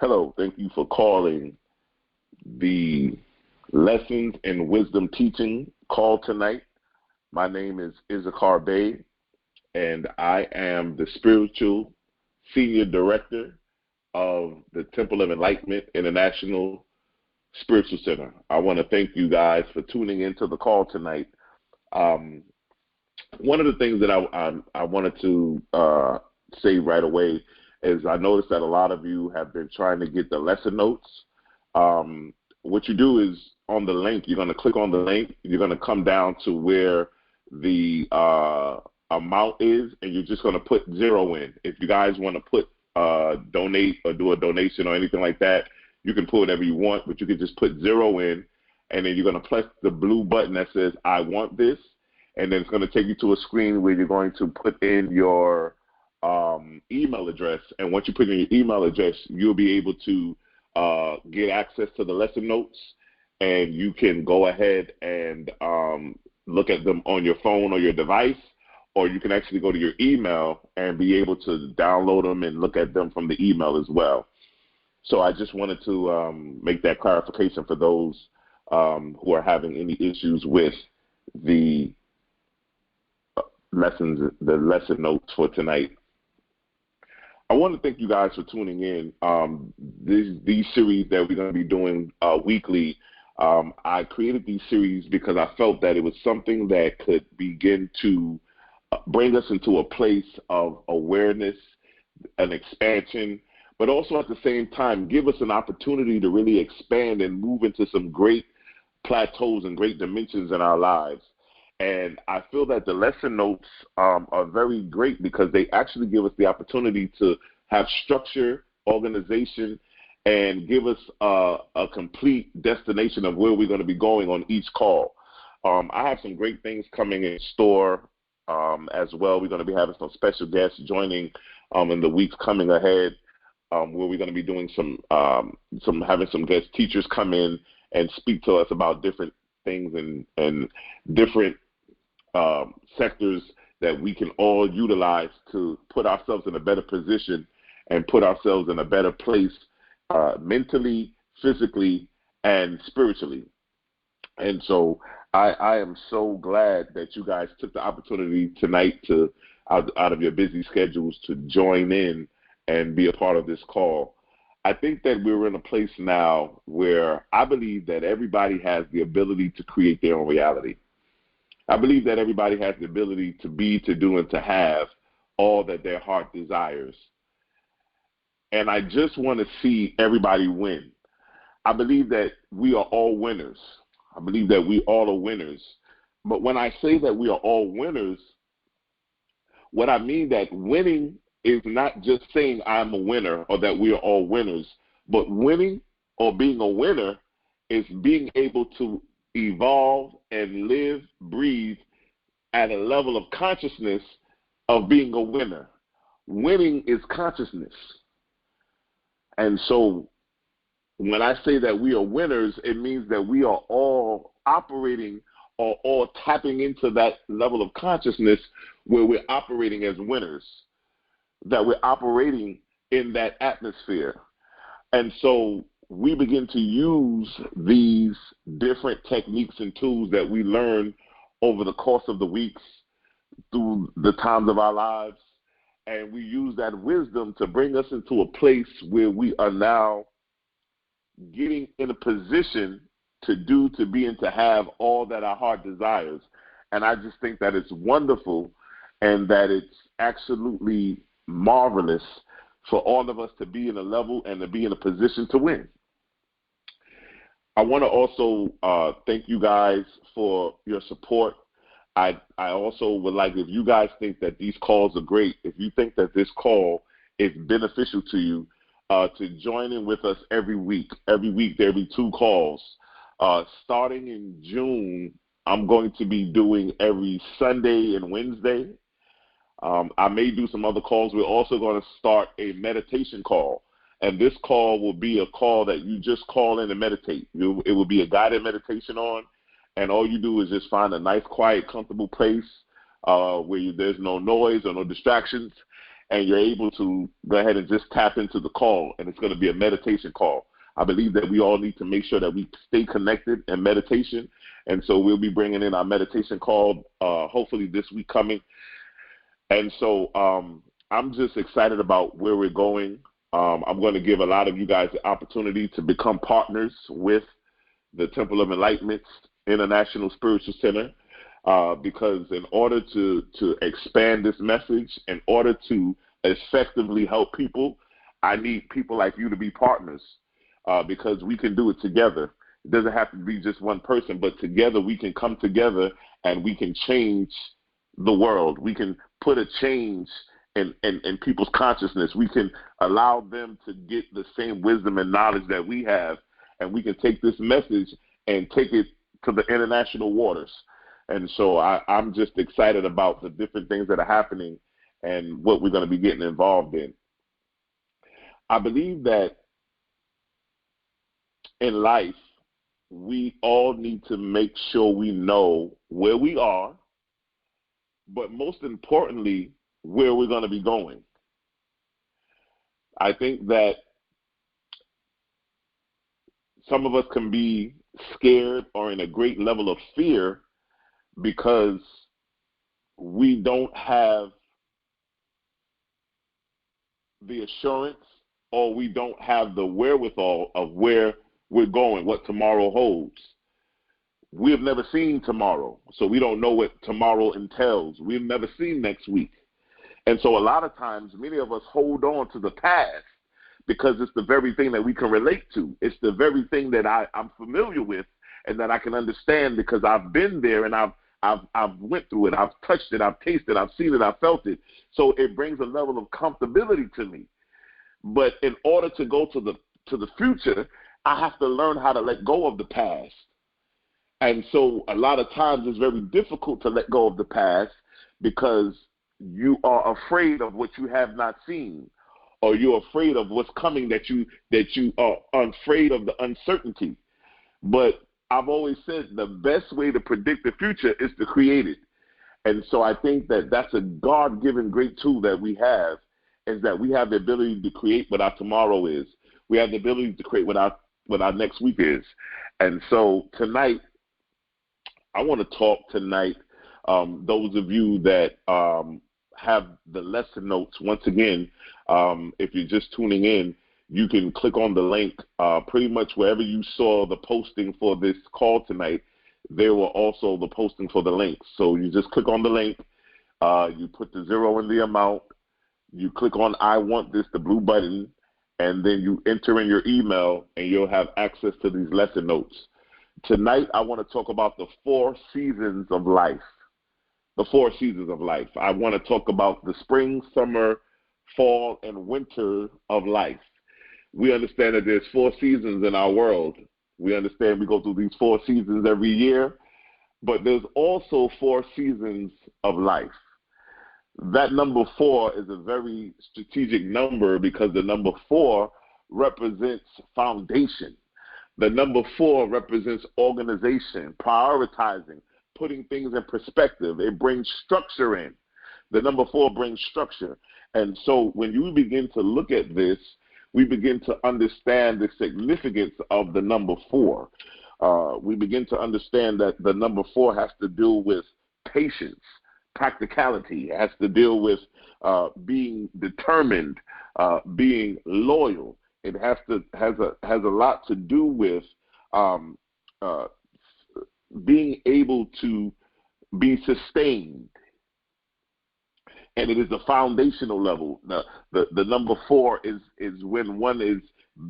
Hello, thank you for calling the Lessons in Wisdom Teaching call tonight. My name is Issachar Bey, and I am the Spiritual Senior Director of the Temple of Enlightenment International Spiritual Center. I want to thank you guys for tuning into the call tonight. One of the things that I wanted to say right away is I noticed that a lot of you have been trying to get the lesson notes. What you do is on the link, you're going to click on the link, you're going to come down to where the amount is, and you're just going to put 0 in. If you guys want to put donate or do a donation or anything like that, you can put whatever you want, but you can just put 0 in, and then you're going to press the blue button that says, I want this, and then it's going to take you to a screen where you're going to put in your email address, and once you put in your email address, you'll be able to get access to the lesson notes, and you can go ahead and look at them on your phone or your device, or you can actually go to your email and be able to download them and look at them from the email as well. So I just wanted to make that clarification for those who are having any issues with the lesson notes for tonight. I want to thank you guys for tuning in. These series that we're going to be doing weekly, I created these series because I felt that it was something that could begin to bring us into a place of awareness, an expansion, but also at the same time give us an opportunity to really expand and move into some great plateaus and great dimensions in our lives. And I feel that the lesson notes are very great because they actually give us the opportunity to have structure, organization, and give us a complete destination of where we're going to be going on each call. I have some great things coming in store as well. We're going to be having some special guests joining in the weeks coming ahead, where we're going to be doing having some guest teachers come in and speak to us about different things and different sectors that we can all utilize to put ourselves in a better position and put ourselves in a better place mentally, physically, and spiritually. And so I am so glad that you guys took the opportunity tonight to, out of your busy schedules, to join in and be a part of this call. I think that we're in a place now where I believe that everybody has the ability to create their own reality. I believe that everybody has the ability to be, to do, and to have all that their heart desires. And I just want to see everybody win. I believe that we are all winners. I believe that we all are winners. But when I say that we are all winners, what I mean that winning is not just saying I'm a winner or that we are all winners, but winning or being a winner is being able to evolve and live, breathe at a level of consciousness of being a winner. Winning is consciousness. And so when I say that we are winners, it means that we are all operating or all tapping into that level of consciousness where we're operating as winners, that we're operating in that atmosphere. And so we begin to use these different techniques and tools that we learn over the course of the weeks through the times of our lives, and we use that wisdom to bring us into a place where we are now getting in a position to do, to be, and to have all that our heart desires. And I just think that it's wonderful and that it's absolutely marvelous for all of us to be in a level and to be in a position to win. I want to also thank you guys for your support. I also would like, if you guys think that these calls are great, if you think that this call is beneficial to you, to join in with us every week. Every week there'll be 2 calls. Starting in June, I'm going to be doing every Sunday and Wednesday. I may do some other calls. We're also going to start a meditation call. And this call will be a call that you just call in and meditate. It will be a guided meditation on. And all you do is just find a nice, quiet, comfortable place where there's no noise or no distractions. and you're able to go ahead and just tap into the call, and it's going to be a meditation call. I believe that we all need to make sure that we stay connected in meditation, and so we'll be bringing in our meditation call hopefully this week coming. And so I'm just excited about where we're going. I'm going to give a lot of you guys the opportunity to become partners with the Temple of Enlightenment's International Spiritual Center, because in order to expand this message, in order to effectively help people, I need people like you to be partners, because we can do it together. It doesn't have to be just one person, but together we can come together and we can change the world. We can put a change in people's consciousness. We can allow them to get the same wisdom and knowledge that we have, and we can take this message and take it to the international waters. And so I'm just excited about the different things that are happening and what we're going to be getting involved in. I believe that in life, we all need to make sure we know where we are, but most importantly, where we're going to be going. I think that some of us can be scared or in a great level of fear because we don't have the assurance, or we don't have the wherewithal of where we're going, what tomorrow holds. We have never seen tomorrow, so we don't know what tomorrow entails. We've never seen next week. And so a lot of times, many of us hold on to the past because it's the very thing that we can relate to. It's the very thing that I'm familiar with and that I can understand because I've been there and I've went through it. I've touched it. I've tasted it. I've seen it. I've felt it. So it brings a level of comfortability to me. But in order to go to the future, I have to learn how to let go of the past. And so a lot of times it's very difficult to let go of the past because you are afraid of what you have not seen, or you're afraid of what's coming, that you are afraid of the uncertainty. But I've always said the best way to predict the future is to create it. And so I think that that's a God-given great tool that we have, is that we have the ability to create what our tomorrow is. We have the ability to create what our next week is. And so tonight, I want to talk tonight, those of you that have the lesson notes. Once again, if you're just tuning in, you can click on the link. Pretty much wherever you saw the posting for this call tonight, there were also the posting for the link. So you just click on the link, you put the 0 in the amount, you click on I want this, the blue button, and then you enter in your email and you'll have access to these lesson notes. Tonight, I want to talk about the 4 seasons of life. The 4 seasons of life. I want to talk about the spring, summer, fall, and winter of life. We understand that there's 4 seasons in our world. We understand we go through these 4 seasons every year, but there's also 4 seasons of life. That number 4 is a very strategic number because the number 4 represents foundation. The number 4 represents organization, prioritizing, putting things in perspective. It brings structure in. The number 4 brings structure. And so when you begin to look at this, we begin to understand the significance of the number 4. We begin to understand that the number 4 has to do with patience, practicality. It has to deal with being determined, being loyal. It has a lot to do with being able to be sustained. And it is the foundational level. The number 4 is when one is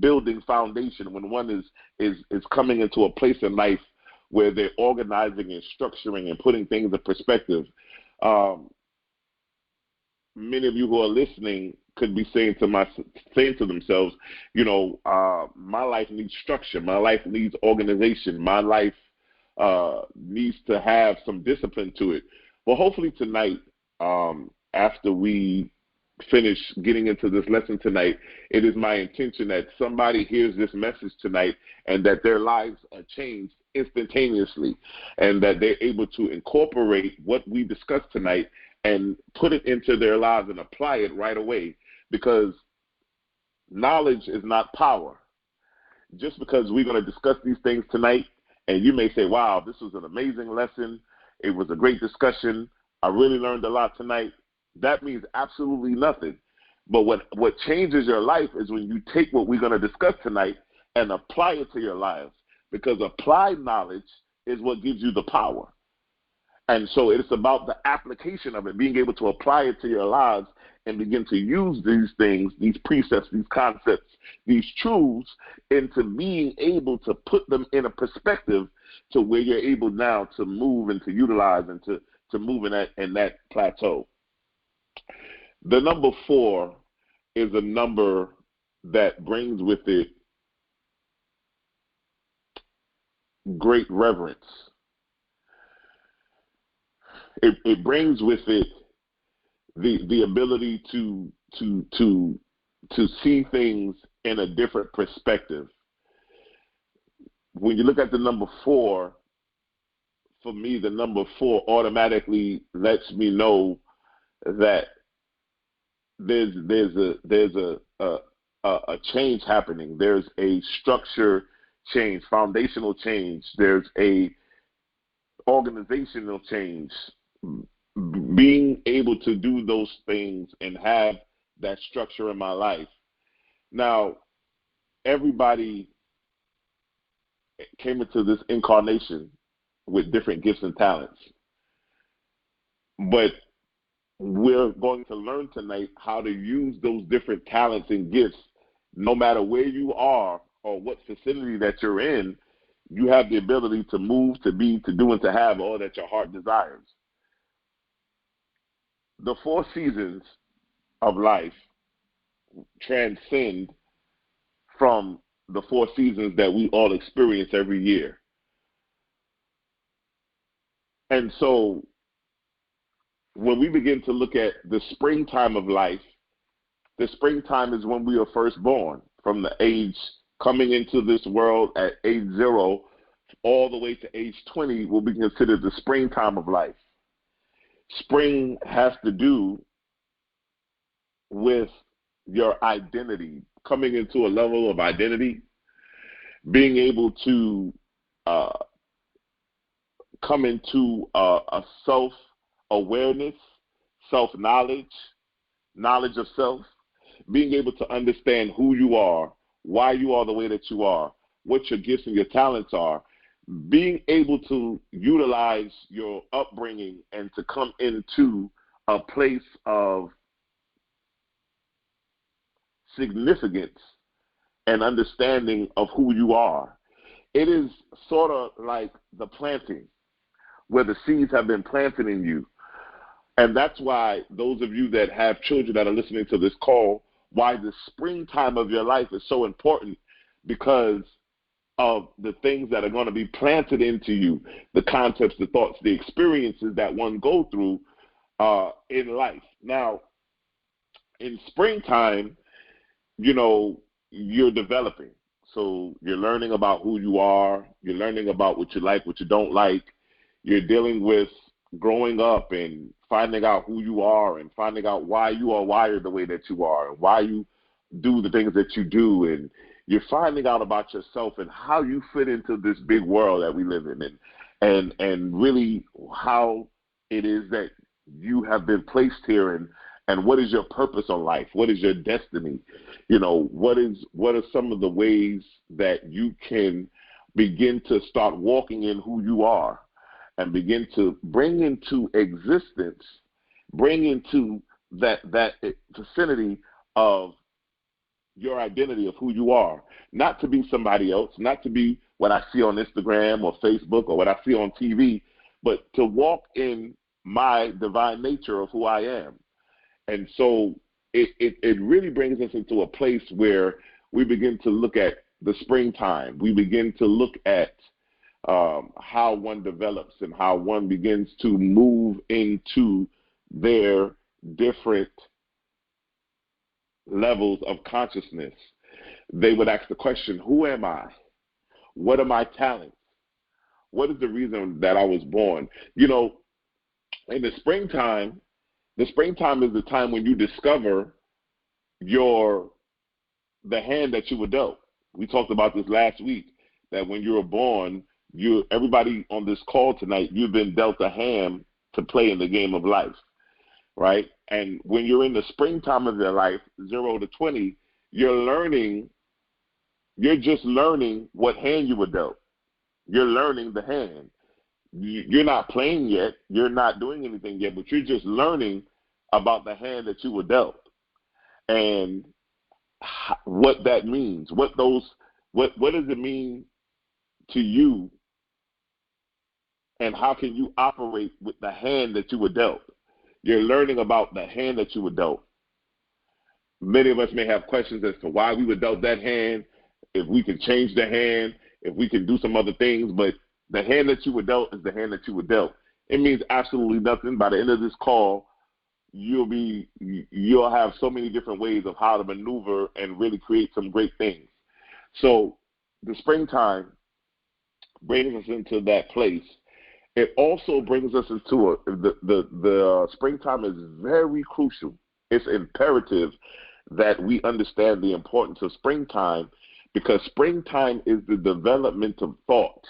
building foundation, when one is coming into a place in life where they're organizing and structuring and putting things in perspective. Many of you who are listening could be saying to themselves, my life needs structure. My life needs organization. My life needs to have some discipline to it. Well, hopefully tonight, after we finish getting into this lesson tonight, it is my intention that somebody hears this message tonight and that their lives are changed instantaneously, and that they're able to incorporate what we discussed tonight and put it into their lives and apply it right away, because knowledge is not power. Just because we're going to discuss these things tonight, and you may say, wow, this was an amazing lesson, it was a great discussion, I really learned a lot tonight, that means absolutely nothing. But what changes your life is when you take what we're going to discuss tonight and apply it to your lives, because applied knowledge is what gives you the power. And so it's about the application of it, being able to apply it to your lives and begin to use these things, these precepts, these concepts, these truths, into being able to put them in a perspective to where you're able now to move and to utilize and to move in that plateau. The number 4 is a number that brings with it great reverence. It brings with it the ability to see things in a different perspective. When you look at the number 4, for me, the number 4 automatically lets me know that there's a change happening. There's a structure change, foundational change. There's a organizational change. Being able to do those things and have that structure in my life. Now, everybody came into this incarnation with different gifts and talents, but we're going to learn tonight how to use those different talents and gifts. No matter where you are or what vicinity that you're in, you have the ability to move, to be, to do, and to have all that your heart desires. The 4 seasons of life transcend from the 4 seasons that we all experience every year. And so when we begin to look at the springtime of life, the springtime is when we are first born, from the age coming into this world at age 0 all the way to age 20 will be considered the springtime of life. Spring has to do with your identity, coming into a level of identity, being able to come into a self-awareness, self-knowledge, knowledge of self, being able to understand who you are, why you are the way that you are, what your gifts and your talents are, being able to utilize your upbringing and to come into a place of significance and understanding of who you are. It is sort of like the planting, where the seeds have been planted in you. And that's why those of you that have children that are listening to this call, why the springtime of your life is so important, because of the things that are going to be planted into you, the concepts, the thoughts, the experiences that one go through in life. Now, in springtime, you're developing. So you're learning about who you are. You're learning about what you like, what you don't like. You're dealing with growing up and finding out who you are and finding out why you are wired the way that you are and why you do the things that you do. And you're finding out about yourself and how you fit into this big world that we live in, and really how it is that you have been placed here, and what is your purpose on life? What is your destiny? What are some of the ways that you can begin to start walking in who you are and begin to bring into existence, bring into that vicinity of your identity of who you are, not to be somebody else, not to be what I see on Instagram or Facebook or what I see on TV, but to walk in my divine nature of who I am. And so it really brings us into a place where we begin to look at the springtime. We begin to look at how one develops and how one begins to move into their different levels of consciousness. They would ask the question, who am I? What are my talents? What is the reason that I was born? In the springtime, The springtime is the time when you discover the hand that you were dealt. We talked about this last week, that when you were born, everybody on this call tonight, you've been dealt a hand to play in the game of life, right? And when you're in the springtime of your life, 0 to 20, you're just learning what hand you were dealt. You're learning the hand. You're not playing yet. You're not doing anything yet, but you're just learning about the hand that you were dealt and what that means. What does it mean to you, and how can you operate with the hand that you were dealt? You're learning about the hand that you were dealt. Many of us may have questions as to why we were dealt that hand, if we can change the hand, if we can do some other things, but the hand that you were dealt is the hand that you were dealt. It means absolutely nothing. By the end of this call, you'll have so many different ways of how to maneuver and really create some great things. So the springtime brings us into that place. It also brings us into the springtime is very crucial. It's imperative that we understand the importance of springtime, because springtime is the development of thought.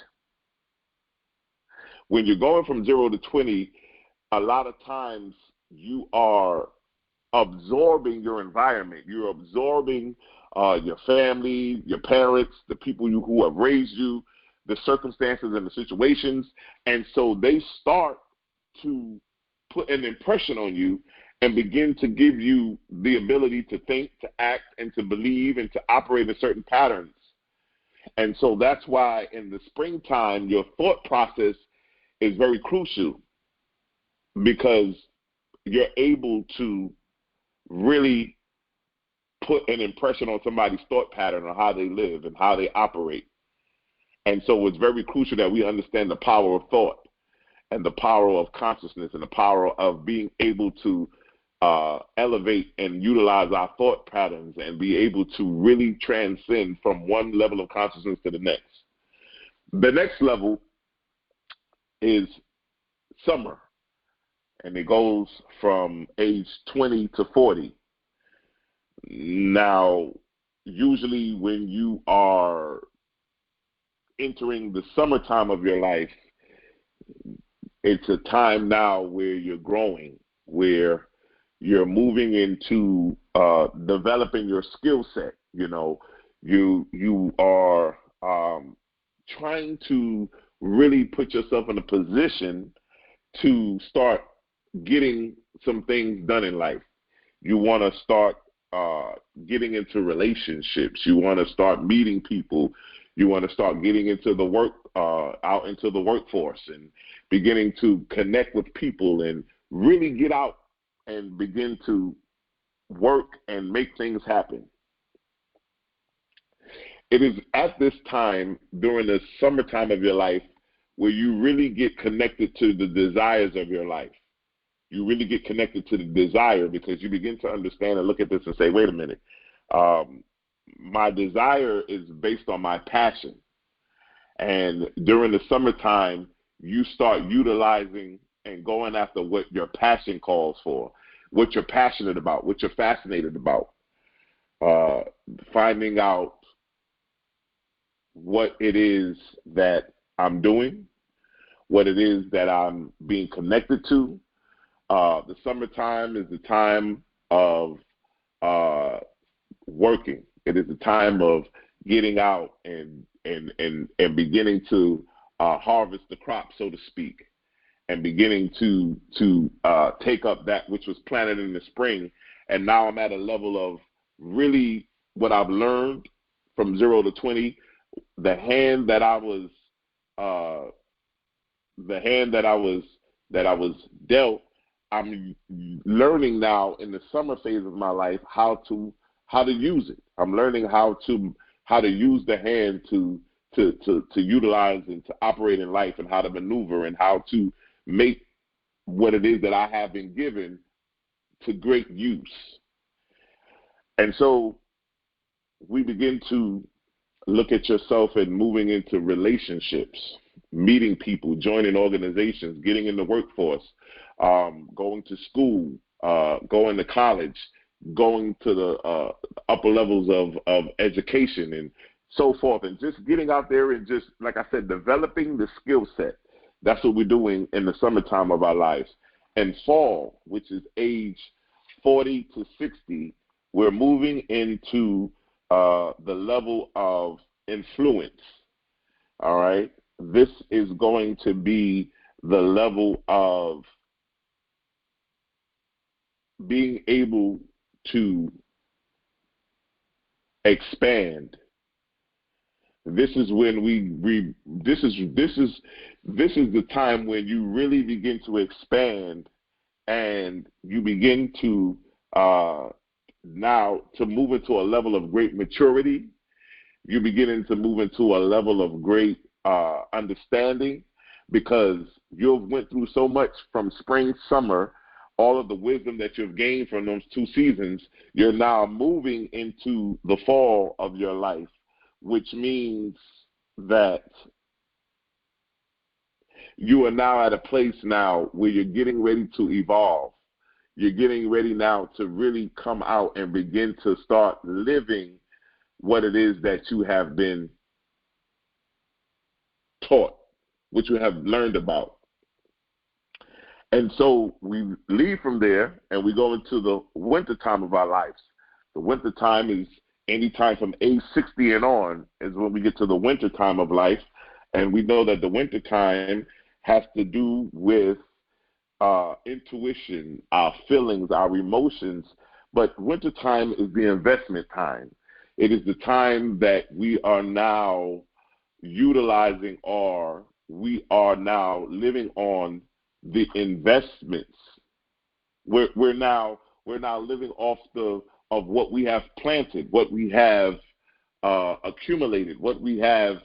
When you're going from 0 to 20, a lot of times you are absorbing your environment. You're absorbing your family, your parents, the people who have raised you, the circumstances and the situations. And so they start to put an impression on you and begin to give you the ability to think, to act, and to believe, and to operate in certain patterns. And so that's why in the springtime, your thought process is very crucial, because you're able to really put an impression on somebody's thought pattern on how they live and how they operate. And so it's very crucial that we understand the power of thought and the power of consciousness and the power of being able to elevate and utilize our thought patterns and be able to really transcend from one level of consciousness to the next. The next level is summer, and it goes from age 20 to 40. Now, usually when you are entering the summertime of your life, it's a time now where you're growing, where you're moving into developing your skill set. You know, you are trying to really put yourself in a position to start getting some things done in life. You want to start getting into relationships. You want to start meeting people. You want to start getting into the work, out into the workforce, and beginning to connect with people and really get out and begin to work and make things happen. It is at this time, during the summertime of your life, where you really get connected to the desires of your life. You really get connected to the desire, because you begin to understand and look at this and say, wait a minute, my desire is based on my passion. And during the summertime, you start utilizing and going after what your passion calls for, what you're passionate about, what you're fascinated about, finding out what it is that I'm doing, what it is that I'm being connected to. The summertime is the time of working. It is the time of getting out and beginning to harvest the crop, so to speak, and beginning to take up that which was planted in the spring. And now I'm at a level of really what I've learned from 0 to 20. The hand that I was dealt, I'm learning now in the summer phase of my life how to use it. I'm learning how to use the hand to utilize and to operate in life, and how to maneuver and how to make what it is that I have been given to great use. And so we begin to look at yourself and moving into relationships, meeting people, joining organizations, getting in the workforce, going to school, going to college, going to the upper levels of education and so forth, and just getting out there and just, like I said, developing the skill set. That's what we're doing in the summertime of our lives. And fall, which is age 40 to 60, we're moving into the level of influence. All right? This is going to be the level of being able to expand. This is when this is the time when you really begin to expand, and you begin to now to move into a level of great maturity. You're beginning to move into a level of great understanding, because you've went through so much from spring, summer, all of the wisdom that you've gained from those 2 seasons. You're now moving into the fall of your life, which means that you are now at a place now where you're getting ready to evolve. You're getting ready now to really come out and begin to start living what it is that you have been taught, what you have learned about. And so we leave from there and we go into the winter time of our lives. The winter time is any time from age 60 and on is when we get to the winter time of life. And we know that the winter time has to do with intuition, our feelings, our emotions. But winter time is the investment time. It is the time that we are now utilizing, or we are now living on the investments. We're now living off of what we have planted, what we have accumulated, what we have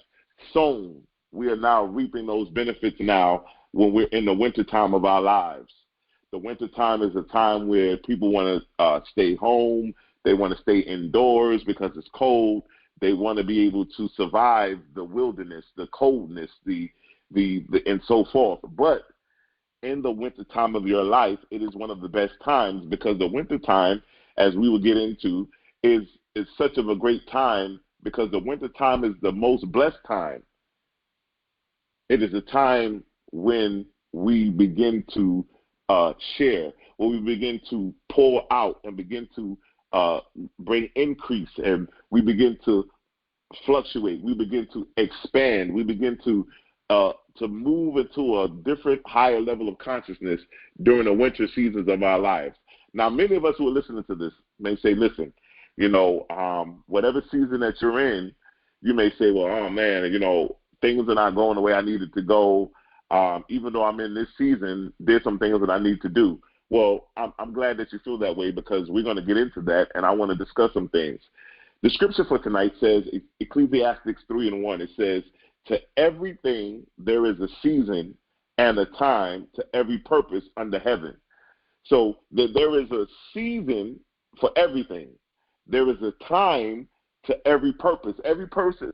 sown. We are now reaping those benefits now when we're in the winter time of our lives. The winter time is a time where people want to stay home. They want to stay indoors because it's cold. They want to be able to survive the wilderness, the coldness, the and so forth. But in the winter time of your life, it is one of the best times, because the winter time, as we will get into, is such of a great time, because the winter time is the most blessed time. It is a time when we begin to share, when we begin to pour out and begin to bring increase, and we begin to fluctuate, we begin to expand, we begin to move into a different, higher level of consciousness during the winter seasons of our lives. Now, many of us who are listening to this may say, listen, whatever season that you're in, you may say, well, oh man, things are not going the way I needed to go. Even though I'm in this season, there's some things that I need to do. Well, I'm glad that you feel that way, because we're going to get into that, and I want to discuss some things. The scripture for tonight says, Ecclesiastes 3:1, it says, to everything there is a season and a time to every purpose under heaven. So there is a season for everything. There is a time to every purpose. Every purpose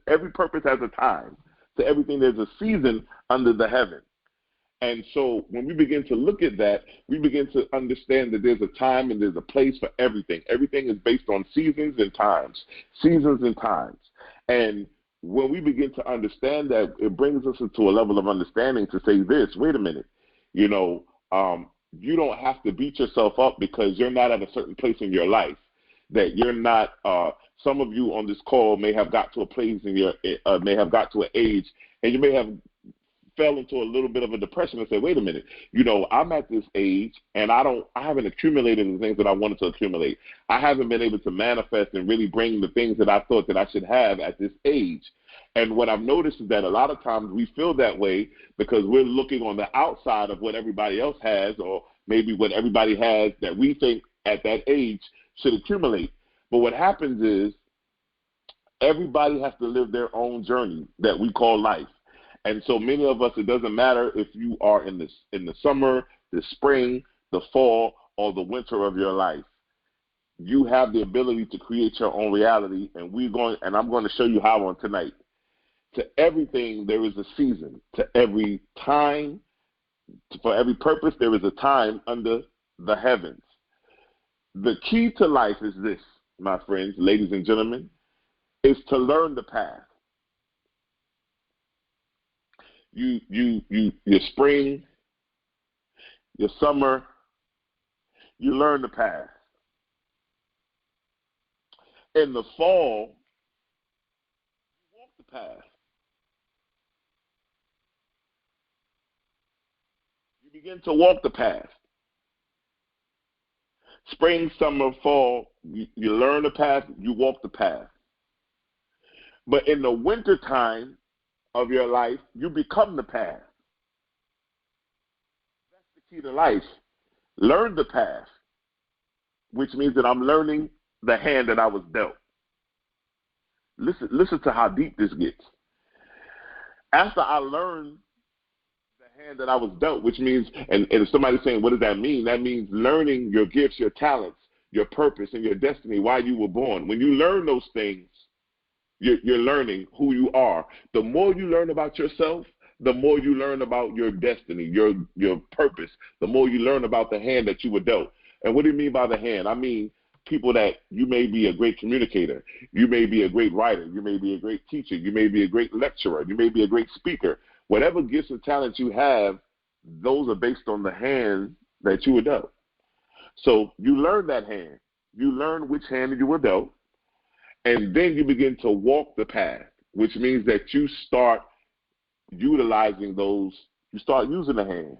has a time. To everything there's a season under the heaven. And so when we begin to look at that, we begin to understand that there's a time and there's a place for everything. Everything is based on seasons and times. Seasons and times. And when we begin to understand that, it brings us into a level of understanding to say this, wait a minute, you don't have to beat yourself up because you're not at a certain place in your life, that you're not, some of you on this call may have got to a place may have got to an age, and you may have fell into a little bit of a depression and say, wait a minute, I'm at this age and I haven't accumulated the things that I wanted to accumulate. I haven't been able to manifest and really bring the things that I thought that I should have at this age. And what I've noticed is that a lot of times we feel that way because we're looking on the outside of what everybody else has, or maybe what everybody has that we think at that age should accumulate. But what happens is everybody has to live their own journey that we call life. And so many of us, it doesn't matter if you are in the summer, the spring, the fall, or the winter of your life. You have the ability to create your own reality, and I'm going to show you how on tonight. To everything, there is a season. To every time, for every purpose, there is a time under the heavens. The key to life is this, my friends, ladies and gentlemen, is to learn the path. Your spring, your summer, you learn the path. In the fall, you walk the path. You begin to walk the path. Spring, summer, fall, you learn the path, you walk the path. But in the winter time of your life, you become the path. That's the key to life. Learn the path, which means that I'm learning the hand that I was dealt. Listen to how deep this gets. After I learned the hand that I was dealt, which means, and if somebody's saying, what does that mean? That means learning your gifts, your talents, your purpose, and your destiny, why you were born. When you learn those things, you're learning who you are. The more you learn about yourself, the more you learn about your destiny, your purpose, the more you learn about the hand that you were dealt. And what do you mean by the hand? I mean people that you may be a great communicator, you may be a great writer, you may be a great teacher, you may be a great lecturer, you may be a great speaker. Whatever gifts and talents you have, those are based on the hand that you were dealt. So you learn that hand. You learn which hand you were dealt, and then you begin to walk the path, which means that you start utilizing those, you start using the hand.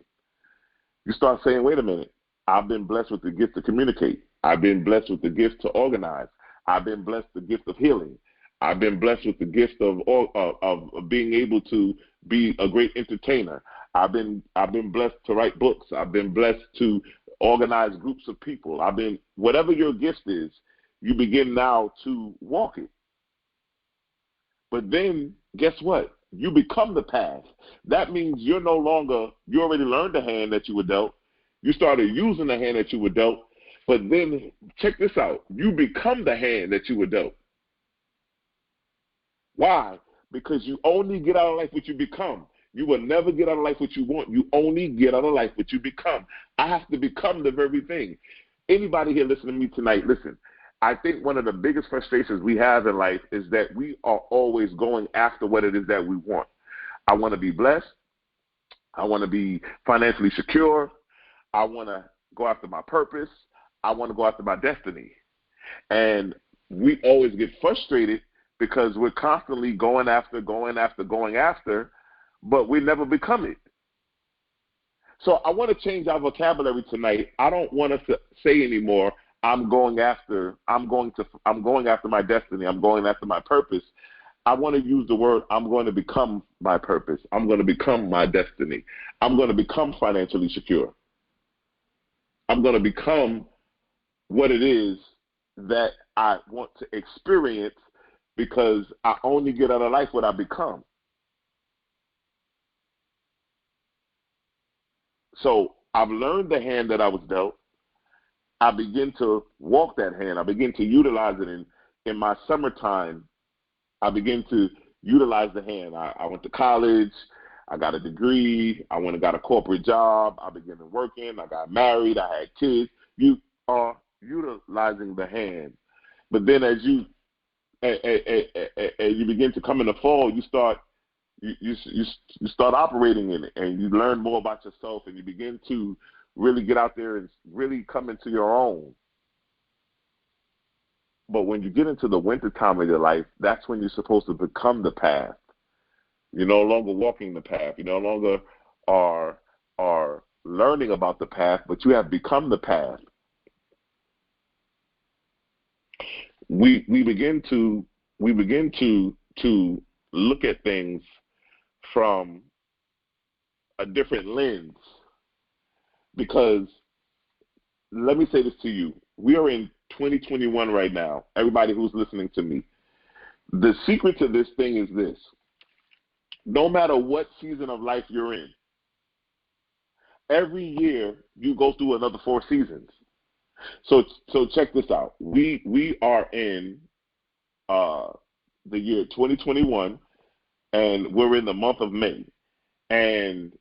You start saying, wait a minute, I've been blessed with the gift to communicate. I've been blessed with the gift to organize. I've been blessed with the gift of healing. I've been blessed with the gift of being able to be a great entertainer. I've been blessed to write books. I've been blessed to organize groups of people. Whatever your gift is, you begin now to walk it. But then, guess what? You become the path. That means you already learned the hand that you were dealt. You started using the hand that you were dealt. But then, check this out. You become the hand that you were dealt. Why? Because you only get out of life what you become. You will never get out of life what you want. You only get out of life what you become. I have to become the very thing. Anybody here listening to me tonight, listen. I think one of the biggest frustrations we have in life is that we are always going after what it is that we want. I want to be blessed. I want to be financially secure. I want to go after my purpose. I want to go after my destiny. And we always get frustrated because we're constantly going after, but we never become it. So I want to change our vocabulary tonight. I don't want us to say anymore, I'm going after my destiny. I'm going after my purpose. I want to use the word, I'm going to become my purpose. I'm going to become my destiny. I'm going to become financially secure. I'm going to become what it is that I want to experience, because I only get out of life what I become. So I've learned the hand that I was dealt. I begin to walk that hand. I begin to utilize it in my summertime. I begin to utilize the hand. I went to college. I got a degree. I went and got a corporate job. I began working. I got married. I had kids. You are utilizing the hand. But then as you begin to come in the fall, you start operating in it, and you learn more about yourself, and you begin to really get out there and really come into your own. But when you get into the winter time of your life, that's when you're supposed to become the path. You're no longer walking the path. You no longer are learning about the path, but you have become the path. We begin to look at things from a different lens, because let me say this to you. We are in 2021 right now. Everybody who's listening to me, the secret to this thing is this. No matter what season of life you're in, every year you go through another 4 seasons. So check this out. We are in the year 2021, and we're in the month of May. And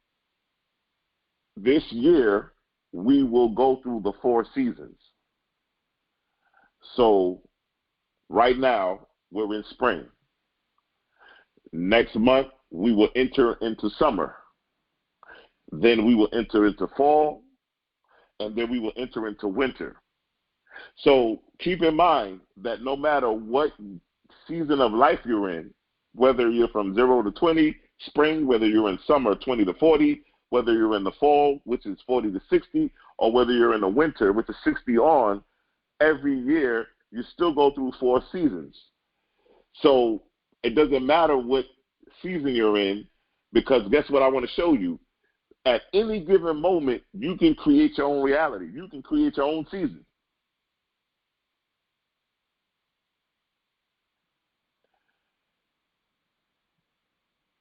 this year we will go through the 4 seasons. So right now, we're in spring. Next month, we will enter into summer. Then we will enter into fall, and then we will enter into winter. So keep in mind that no matter what season of life you're in, whether you're from 0 to 20, spring, whether you're in summer, 20 to 40, whether you're in the fall, which is 40 to 60, or whether you're in the winter, which is 60 on, every year you still go through 4 seasons. So it doesn't matter what season you're in, because guess what I want to show you? At any given moment, you can create your own reality. You can create your own season.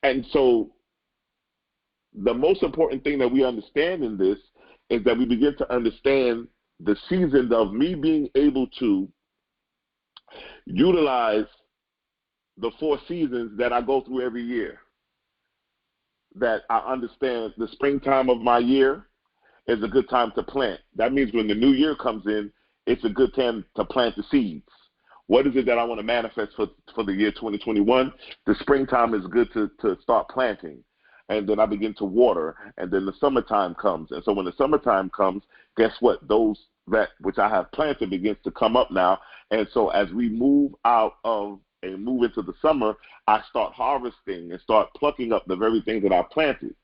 And so the most important thing that we understand in this is that we begin to understand the seasons of me being able to utilize the 4 seasons that I go through every year. That I understand the springtime of my year is a good time to plant. That means when the new year comes in, it's a good time to plant the seeds. What is it that I want to manifest for the year 2021? The springtime is good to start planting. And then I begin to water, and then the summertime comes. And so when the summertime comes, guess what? Those that which I have planted begins to come up now. And so as we move out of and move into the summer, I start harvesting and start plucking up the very things that I planted.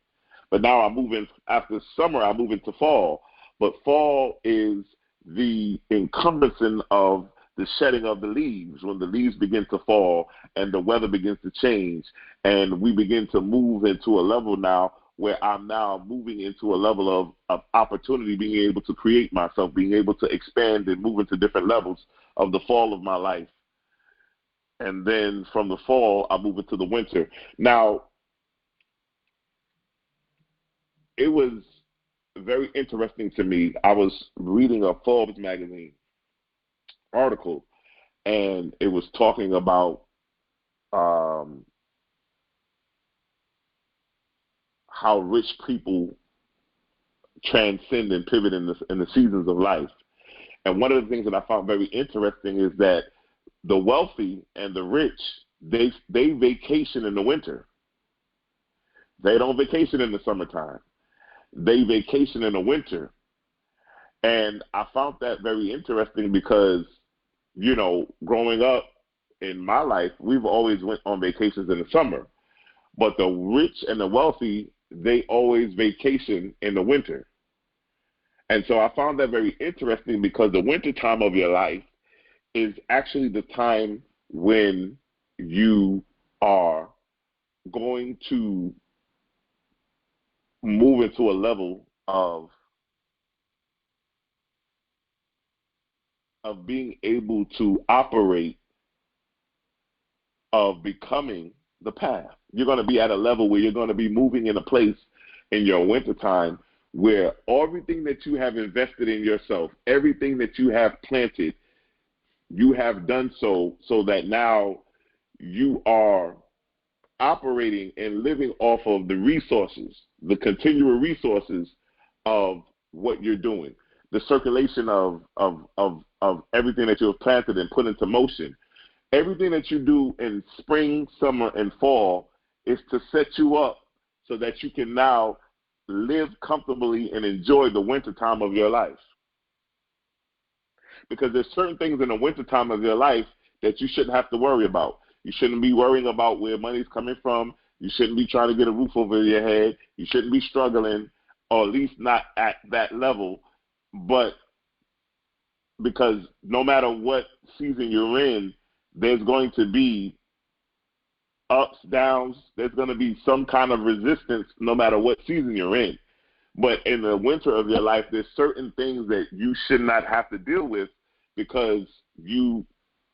But now I move in, after summer, I move into fall. But fall is the encompassing of the shedding of the leaves, when the leaves begin to fall and the weather begins to change, and we begin to move into a level now where I'm now moving into a level of opportunity, being able to create myself, being able to expand and move into different levels of the fall of my life. And then from the fall, I move into the winter. Now, it was very interesting to me. I was reading a Forbes magazine article, and it was talking about how rich people transcend and pivot in the seasons of life. And one of the things that I found very interesting is that the wealthy and the rich, they vacation in the winter. They don't vacation in the summertime. They vacation in the winter. And I found that very interesting because, you know, growing up in my life, we've always went on vacations in the summer. But the rich and the wealthy, they always vacation in the winter. And so I found that very interesting because the winter time of your life is actually the time when you are going to move into a level of being able to operate, of becoming the path. You're going to be at a level where you're going to be moving in a place in your wintertime where everything that you have invested in yourself, everything that you have planted, you have done so that now you are operating and living off of the resources, the continual resources of what you're doing, the circulation of everything that you have planted and put into motion. Everything that you do in spring, summer, and fall is to set you up so that you can now live comfortably and enjoy the winter time of your life. Because there's certain things in the winter time of your life that you shouldn't have to worry about. You shouldn't be worrying about where money's coming from. You shouldn't be trying to get a roof over your head. You shouldn't be struggling, or at least not at that level. But because no matter what season you're in, there's going to be ups, downs. There's going to be some kind of resistance no matter what season you're in. But in the winter of your life, there's certain things that you should not have to deal with because you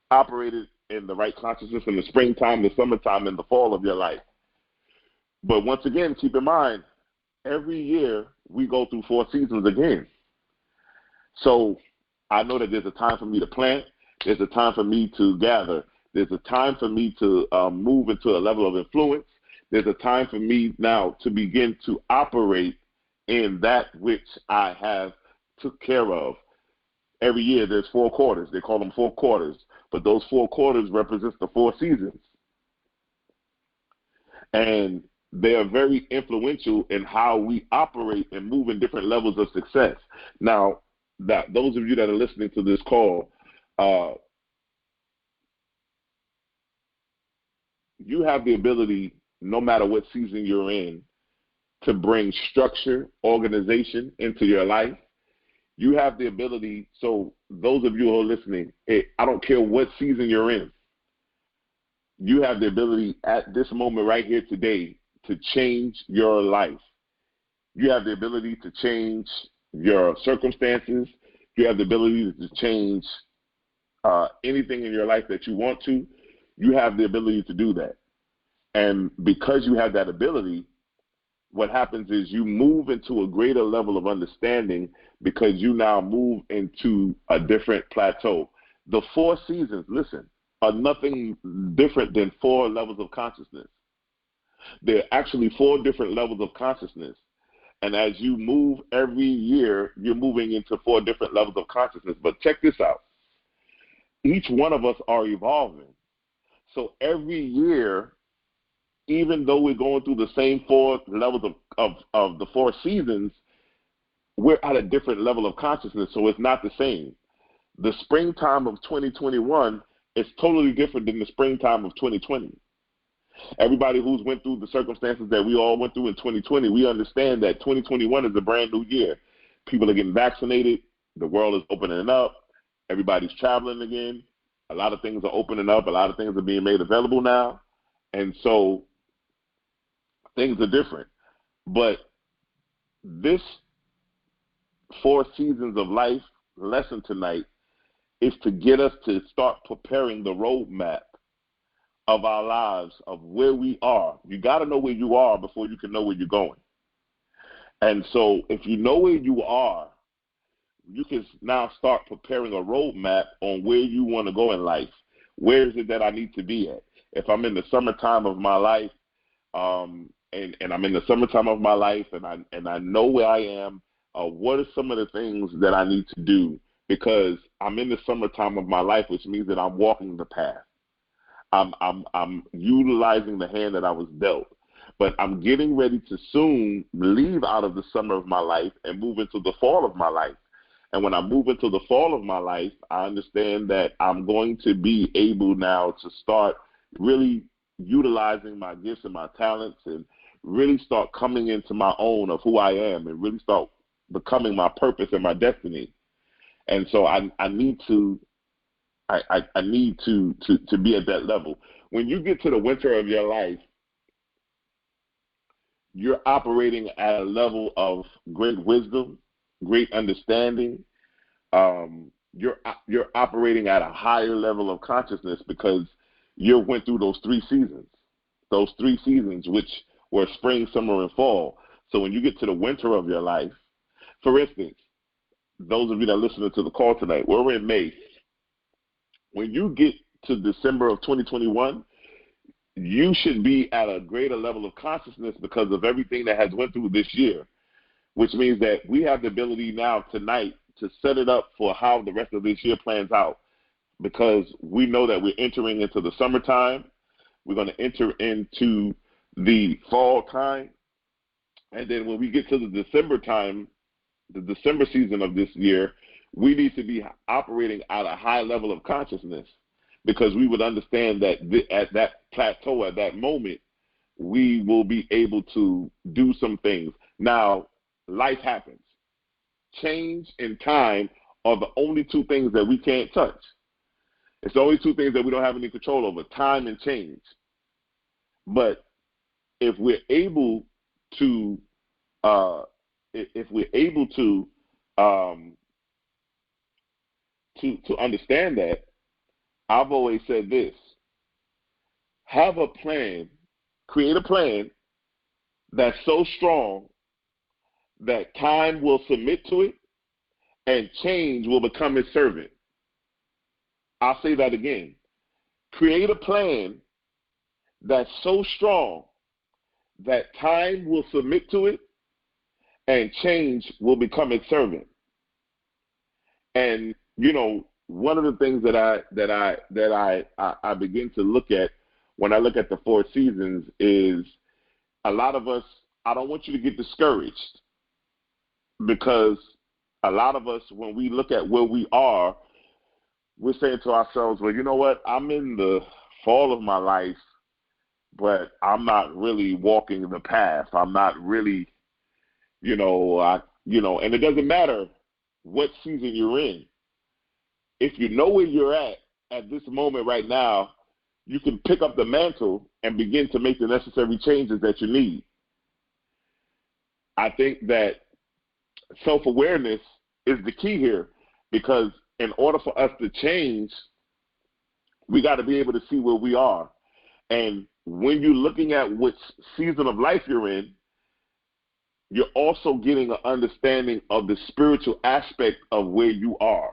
operated in the right consciousness in the springtime, the summertime, and the fall of your life. But once again, keep in mind, every year we go through 4 seasons again. So I know that there's a time for me to plant. There's a time for me to gather. There's a time for me to move into a level of influence. There's a time for me now to begin to operate in that which I have took care of. every year there's 4 quarters. They call them 4 quarters. But those 4 quarters represent the 4 seasons. And they are very influential in how we operate and move in different levels of success. Now, those of you that are listening to this call, you have the ability, no matter what season you're in, to bring structure, organization into your life. You have the ability, so those of you who are listening, I don't care what season you're in, you have the ability at this moment right here today to change your life. You have the ability to change your circumstances. You have the ability to change anything in your life that you want to. You have the ability to do that. And because you have that ability, what happens is you move into a greater level of understanding because you now move into a different plateau. The 4 seasons, listen, are nothing different than 4 levels of consciousness. There are actually 4 different levels of consciousness. And as you move every year, you're moving into 4 different levels of consciousness. But check this out. Each one of us are evolving. So every year, even though we're going through the same 4 levels of the 4 seasons, we're at a different level of consciousness, so it's not the same. The springtime of 2021 is totally different than the springtime of 2020. Everybody who's went through the circumstances that we all went through in 2020, we understand that 2021 is a brand new year. People are getting vaccinated. The world is opening up. Everybody's traveling again. A lot of things are opening up. A lot of things are being made available now. And so things are different. But this 4 seasons of life lesson tonight is to get us to start preparing the roadmap of our lives, of where we are. You got to know where you are before you can know where you're going. And so if you know where you are, you can now start preparing a roadmap on where you want to go in life. Where is it that I need to be at? If I'm in the summertime of my life, and I'm in the summertime of my life, and I know where I am, what are some of the things that I need to do? Because I'm in the summertime of my life, which means that I'm walking the path. I'm utilizing the hand that I was dealt. But I'm getting ready to soon leave out of the summer of my life and move into the fall of my life. And when I move into the fall of my life, I understand that I'm going to be able now to start really utilizing my gifts and my talents and really start coming into my own of who I am and really start becoming my purpose and my destiny. And so I need to be at that level. When you get to the winter of your life, you're operating at a level of great wisdom, great understanding. You're operating at a higher level of consciousness because you went through those 3 seasons, which were spring, summer, and fall. So when you get to the winter of your life, for instance, those of you that are listening to the call tonight, we're in May. When you get to December of 2021, you should be at a greater level of consciousness because of everything that has went through this year, which means that we have the ability now tonight to set it up for how the rest of this year plans out, because we know that we're entering into the summertime. We're going to enter into the fall time. And then when we get to the December time, the December season of this year, we need to be operating at a high level of consciousness, because we would understand that at that plateau, at that moment, we will be able to do some things. Now, life happens. Change and time are the only 2 things that we can't touch. It's the only 2 things that we don't have any control over, time and change. But if we're able to understand that, I've always said this: have a plan, create a plan that's so strong that time will submit to it and change will become its servant. I'll say that again. Create a plan that's so strong that time will submit to it and change will become its servant. And one of the things I begin to look at when I look at the four seasons is a lot of us. I don't want you to get discouraged, because a lot of us, when we look at where we are, we're saying to ourselves, well, you know what? I'm in the fall of my life, but I'm not really walking the path. I'm not really, and it doesn't matter what season you're in. If you know where you're at this moment right now, you can pick up the mantle and begin to make the necessary changes that you need. I think that self-awareness is the key here, because in order for us to change, we got to be able to see where we are. And when you're looking at which season of life you're in, you're also getting an understanding of the spiritual aspect of where you are.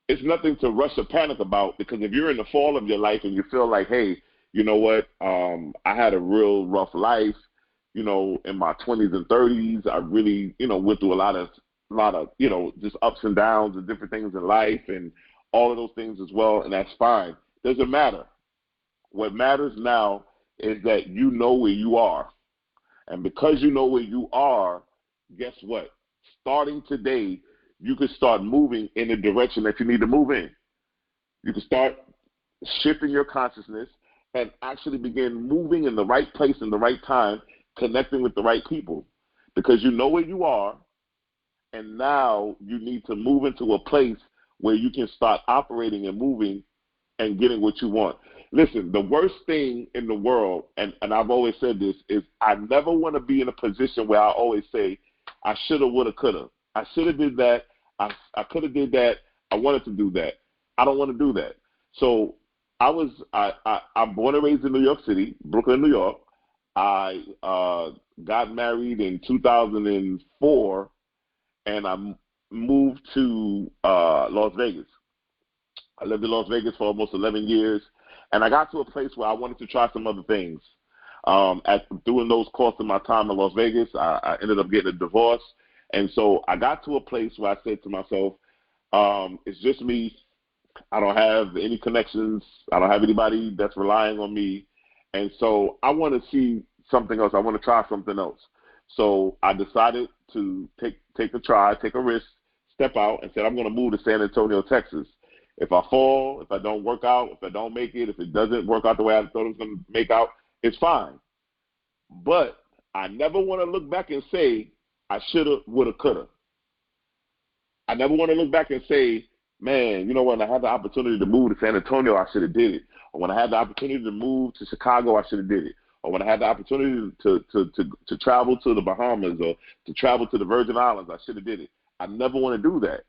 It's nothing to rush or panic about, because if you're in the fall of your life and you feel like, hey, you know what, I had a real rough life, in my 20s and 30s, I really, went through a lot of, just ups and downs and different things in life and all of those things as well, and that's fine. Doesn't matter. What matters now is that you know where you are. And because you know where you are, guess what? Starting today, you can start moving in the direction that you need to move in. You can start shifting your consciousness and actually begin moving in the right place in the right time, connecting with the right people, because you know where you are, and now you need to move into a place where you can start operating and moving and getting what you want. Listen, the worst thing in the world, and I've always said this, is I never want to be in a position where I always say, I shoulda, woulda, coulda. I should have did that. I could have did that. I wanted to do that. I don't want to do that. So I'm born and raised in New York City, Brooklyn, New York. I got married in 2004, and I moved to Las Vegas. I lived in Las Vegas for almost 11 years, and I got to a place where I wanted to try some other things. During those course of my time in Las Vegas, I ended up getting a divorce. And so I got to a place where I said to myself, it's just me. I don't have any connections. I don't have anybody that's relying on me. And so I want to see something else. I want to try something else. So I decided to take a try, take a risk, step out, and said I'm going to move to San Antonio, Texas. If I fall, if I don't work out, if I don't make it, if it doesn't work out the way I thought it was going to make out, it's fine. But I never want to look back and say, I shoulda, woulda, coulda. I never want to look back and say, man, you know, when I had the opportunity to move to San Antonio, I should have did it. Or when I had the opportunity to move to Chicago, I should have did it. Or when I had the opportunity to travel to the Bahamas or to travel to the Virgin Islands, I should have did it. I never want to do that,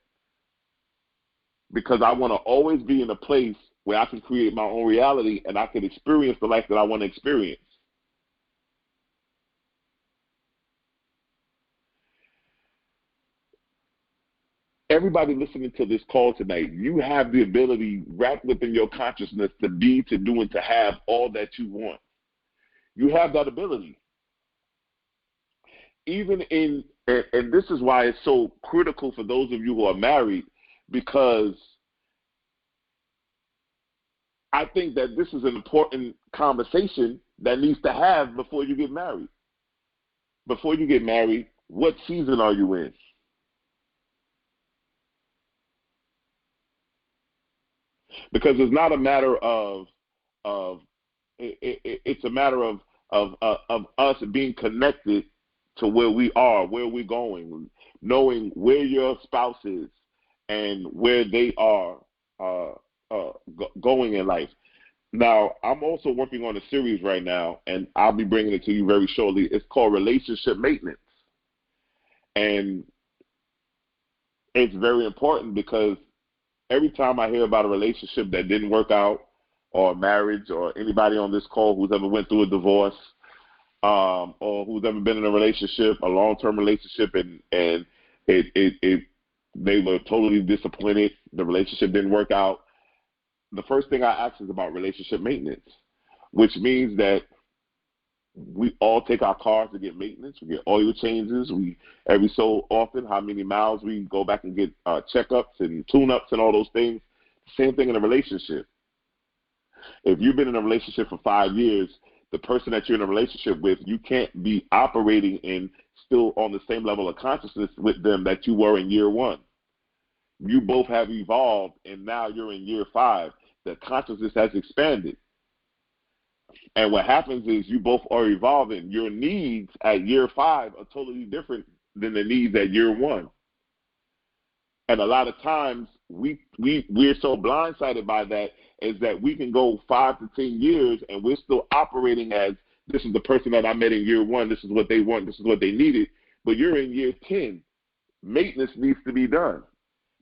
because I want to always be in a place where I can create my own reality and I can experience the life that I want to experience. Everybody listening to this call tonight, you have the ability wrapped within your consciousness to be, to do, and to have all that you want. You have that ability. Even in, and this is why it's so critical for those of you who are married, because I think that this is an important conversation that needs to have before you get married. Before you get married, what season are you in? Because it's not a matter of it's a matter of us being connected to where we are, where we're going, knowing where your spouse is and where they are going in life. Now, I'm also working on a series right now, and I'll be bringing it to you very shortly. It's called Relationship Maintenance. And it's very important because every time I hear about a relationship that didn't work out, or a marriage, or anybody on this call who's ever went through a divorce, or who's ever been in a relationship, a long-term relationship, and they were totally disappointed, the relationship didn't work out, the first thing I ask is about relationship maintenance, which means that we all take our cars to get maintenance. We get oil changes. We every so often, how many miles we go back and get checkups and tune-ups and all those things. Same thing in a relationship. If you've been in a relationship for 5 years, the person that you're in a relationship with, you can't be operating in still on the same level of consciousness with them that you were in year 1. You both have evolved, and now you're in year 5. The consciousness has expanded. And what happens is you both are evolving. Your needs at year 5 are totally different than the needs at year 1. And a lot of times we're so blindsided by that is that we can go 5 to 10 years and we're still operating as this is the person that I met in year 1. This is what they want. This is what they needed. But you're in year 10. Maintenance needs to be done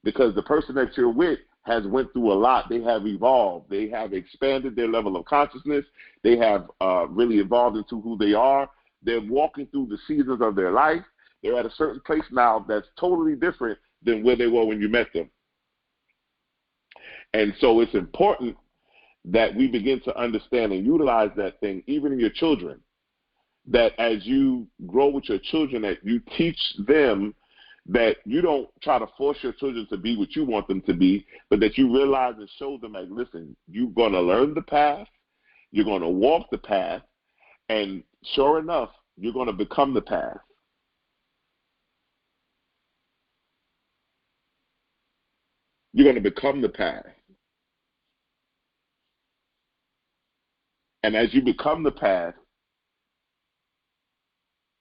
because the person that you're with has went through a lot. They have evolved. They have expanded their level of consciousness. They have really evolved into who they are. They're walking through the seasons of their life. They're at a certain place now that's totally different than where they were when you met them. And so it's important that we begin to understand and utilize that thing, even in your children, that as you grow with your children, that you teach them that you don't try to force your children to be what you want them to be, but that you realize and show them, like, listen, you're going to learn the path, you're going to walk the path, and sure enough, you're going to become the path. You're going to become the path. And as you become the path,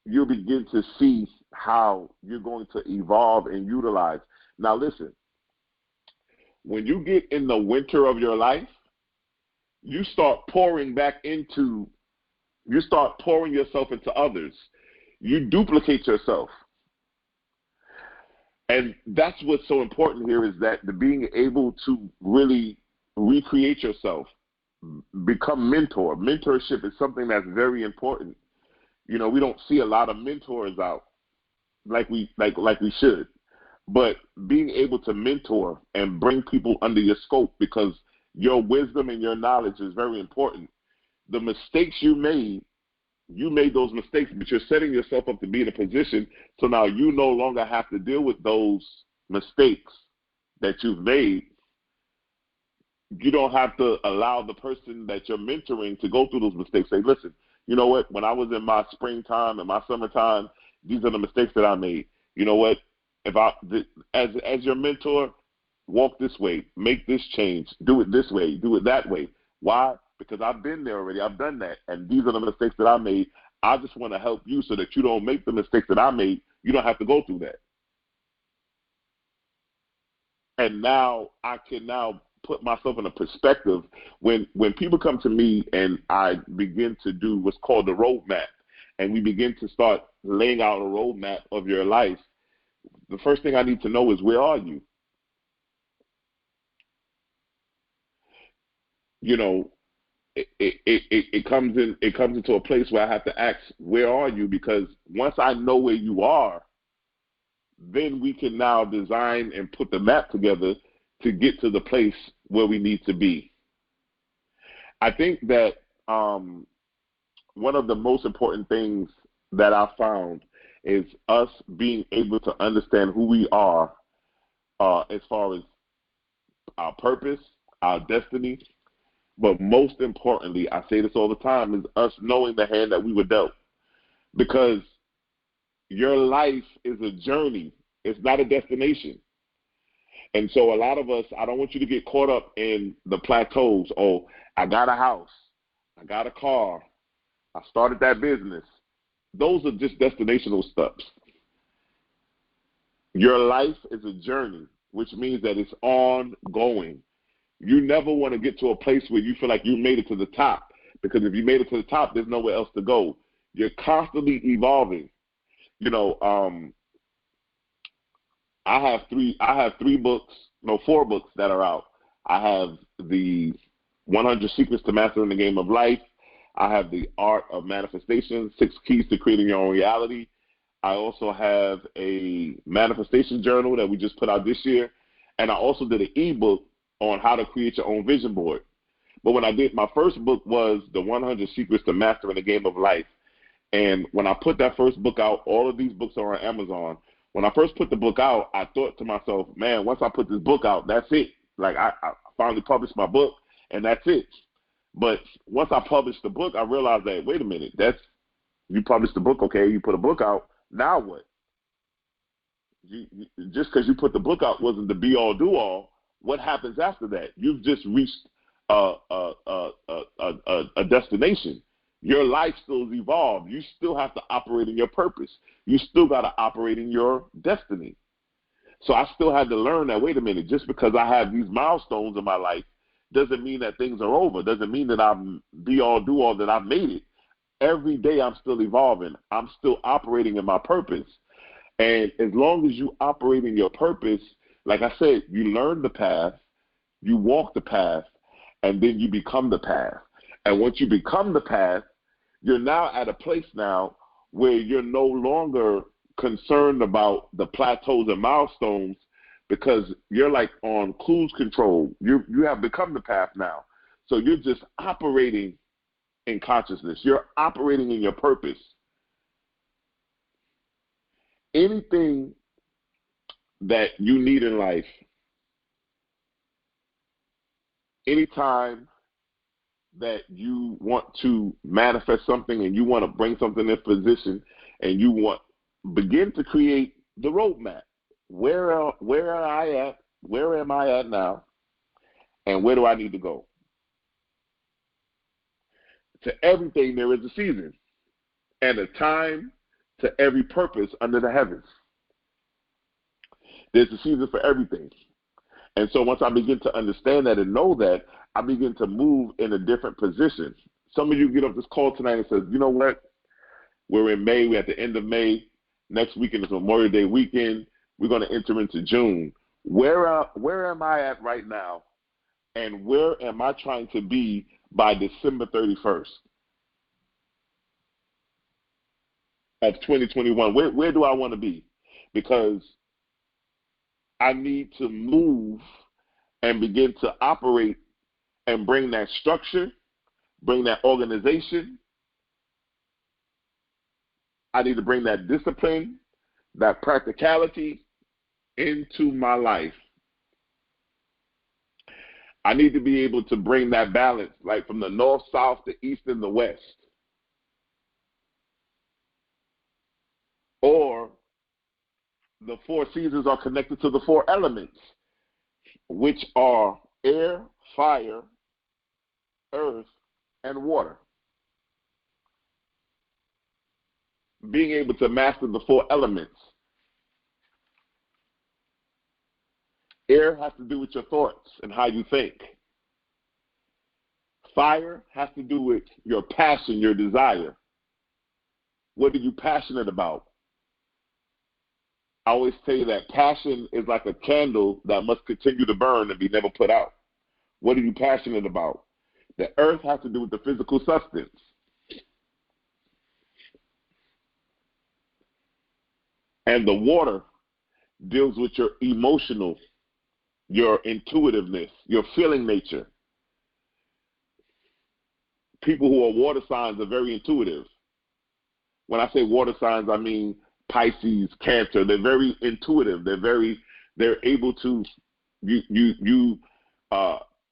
you'll begin to see how you're going to evolve and utilize. Now listen, when you get in the winter of your life, you start pouring yourself into others. You duplicate yourself. And that's what's so important here is that the being able to really recreate yourself, become mentor. Mentorship is something that's very important. You know, we don't see a lot of mentors out like we should. But being able to mentor and bring people under your scope because your wisdom and your knowledge is very important. The mistakes you made those mistakes, but you're setting yourself up to be in a position so now you no longer have to deal with those mistakes that you've made. You don't have to allow the person that you're mentoring to go through those mistakes. Say, listen, you know what? When I was in my springtime and my summertime, these are the mistakes that I made. You know what? As your mentor, walk this way, make this change, do it this way, do it that way. Why? Because I've been there already. I've done that. And these are the mistakes that I made. I just want to help you so that you don't make the mistakes that I made. You don't have to go through that. And now I can put myself in a perspective when people come to me and I begin to do what's called the roadmap, and we begin to start laying out a roadmap of your life, the first thing I need to know is, where are you? You know, it comes into a place where I have to ask, where are you? Because once I know where you are, then we can now design and put the map together to get to the place where we need to be. I think that one of the most important things that I found is us being able to understand who we are as far as our purpose, our destiny, but most importantly, I say this all the time, is us knowing the hand that we were dealt. Because your life is a journey. It's not a destination. And so a lot of us, I don't want you to get caught up in the plateaus. Oh, I got a house. I got a car. I started that business. Those are just destinational steps. Your life is a journey, which means that it's ongoing. You never want to get to a place where you feel like you made it to the top, because if you made it to the top, there's nowhere else to go. You're constantly evolving. You know, I have four books that are out. I have the 100 Secrets to Mastering the Game of Life. I have the Art of Manifestation, 6 Keys to Creating Your Own Reality. I also have a manifestation journal that we just put out this year. And I also did an ebook on how to create your own vision board. But when I did, my first book was the 100 Secrets to Mastering the Game of Life. And when I put that first book out, all of these books are on Amazon. When I first put the book out, I thought to myself, man, once I put this book out, that's it. Like, I finally published my book, and that's it. But once I published the book, I realized that, wait a minute, you published the book, okay, you put a book out, now what? Just because you put the book out wasn't the be-all, do-all. What happens after that? You've just reached a destination. Your life still is evolved. You still have to operate in your purpose. You still got to operate in your destiny. So I still had to learn that, wait a minute, just because I have these milestones in my life doesn't mean that things are over. Doesn't mean that I'm be-all, do-all, that I've made it. Every day I'm still evolving. I'm still operating in my purpose. And as long as you operate in your purpose, like I said, you learn the path, you walk the path, and then you become the path. And once you become the path, you're now at a place now where you're no longer concerned about the plateaus and milestones, because you're like on cruise control. You have become the path now. So you're just operating in consciousness. You're operating in your purpose. Anything that you need in life, anytime that you want to manifest something and you want to bring something in position and you begin to create the roadmap. Where am I at now, and where do I need to go? To everything there is a season and a time to every purpose under the heavens. There's a season for everything. And so once I begin to understand that and know that, I begin to move in a different position. Some of you get off this call tonight and says, you know what? We're in May. We're at the end of May. Next weekend is Memorial Day weekend. We're going to enter into June. Where am I at right now? And where am I trying to be by December 31st of 2021? Where do I want to be? Because I need to move and begin to operate and bring that structure, bring that organization. I need to bring that discipline, that practicality into my life. I need to be able to bring that balance, like from the north, south, the east, and the west. Or the four seasons are connected to the four elements, which are air, fire, earth, and water. Being able to master the four elements. Air has to do with your thoughts and how you think. Fire has to do with your passion, your desire. What are you passionate about? I always tell you that passion is like a candle that must continue to burn and be never put out. What are you passionate about? The earth has to do with the physical substance. And the water deals with your emotional, your intuitiveness, your feeling nature. People who are water signs are very intuitive. When I say water signs, I mean Pisces, Cancer. They're very intuitive. They're able to,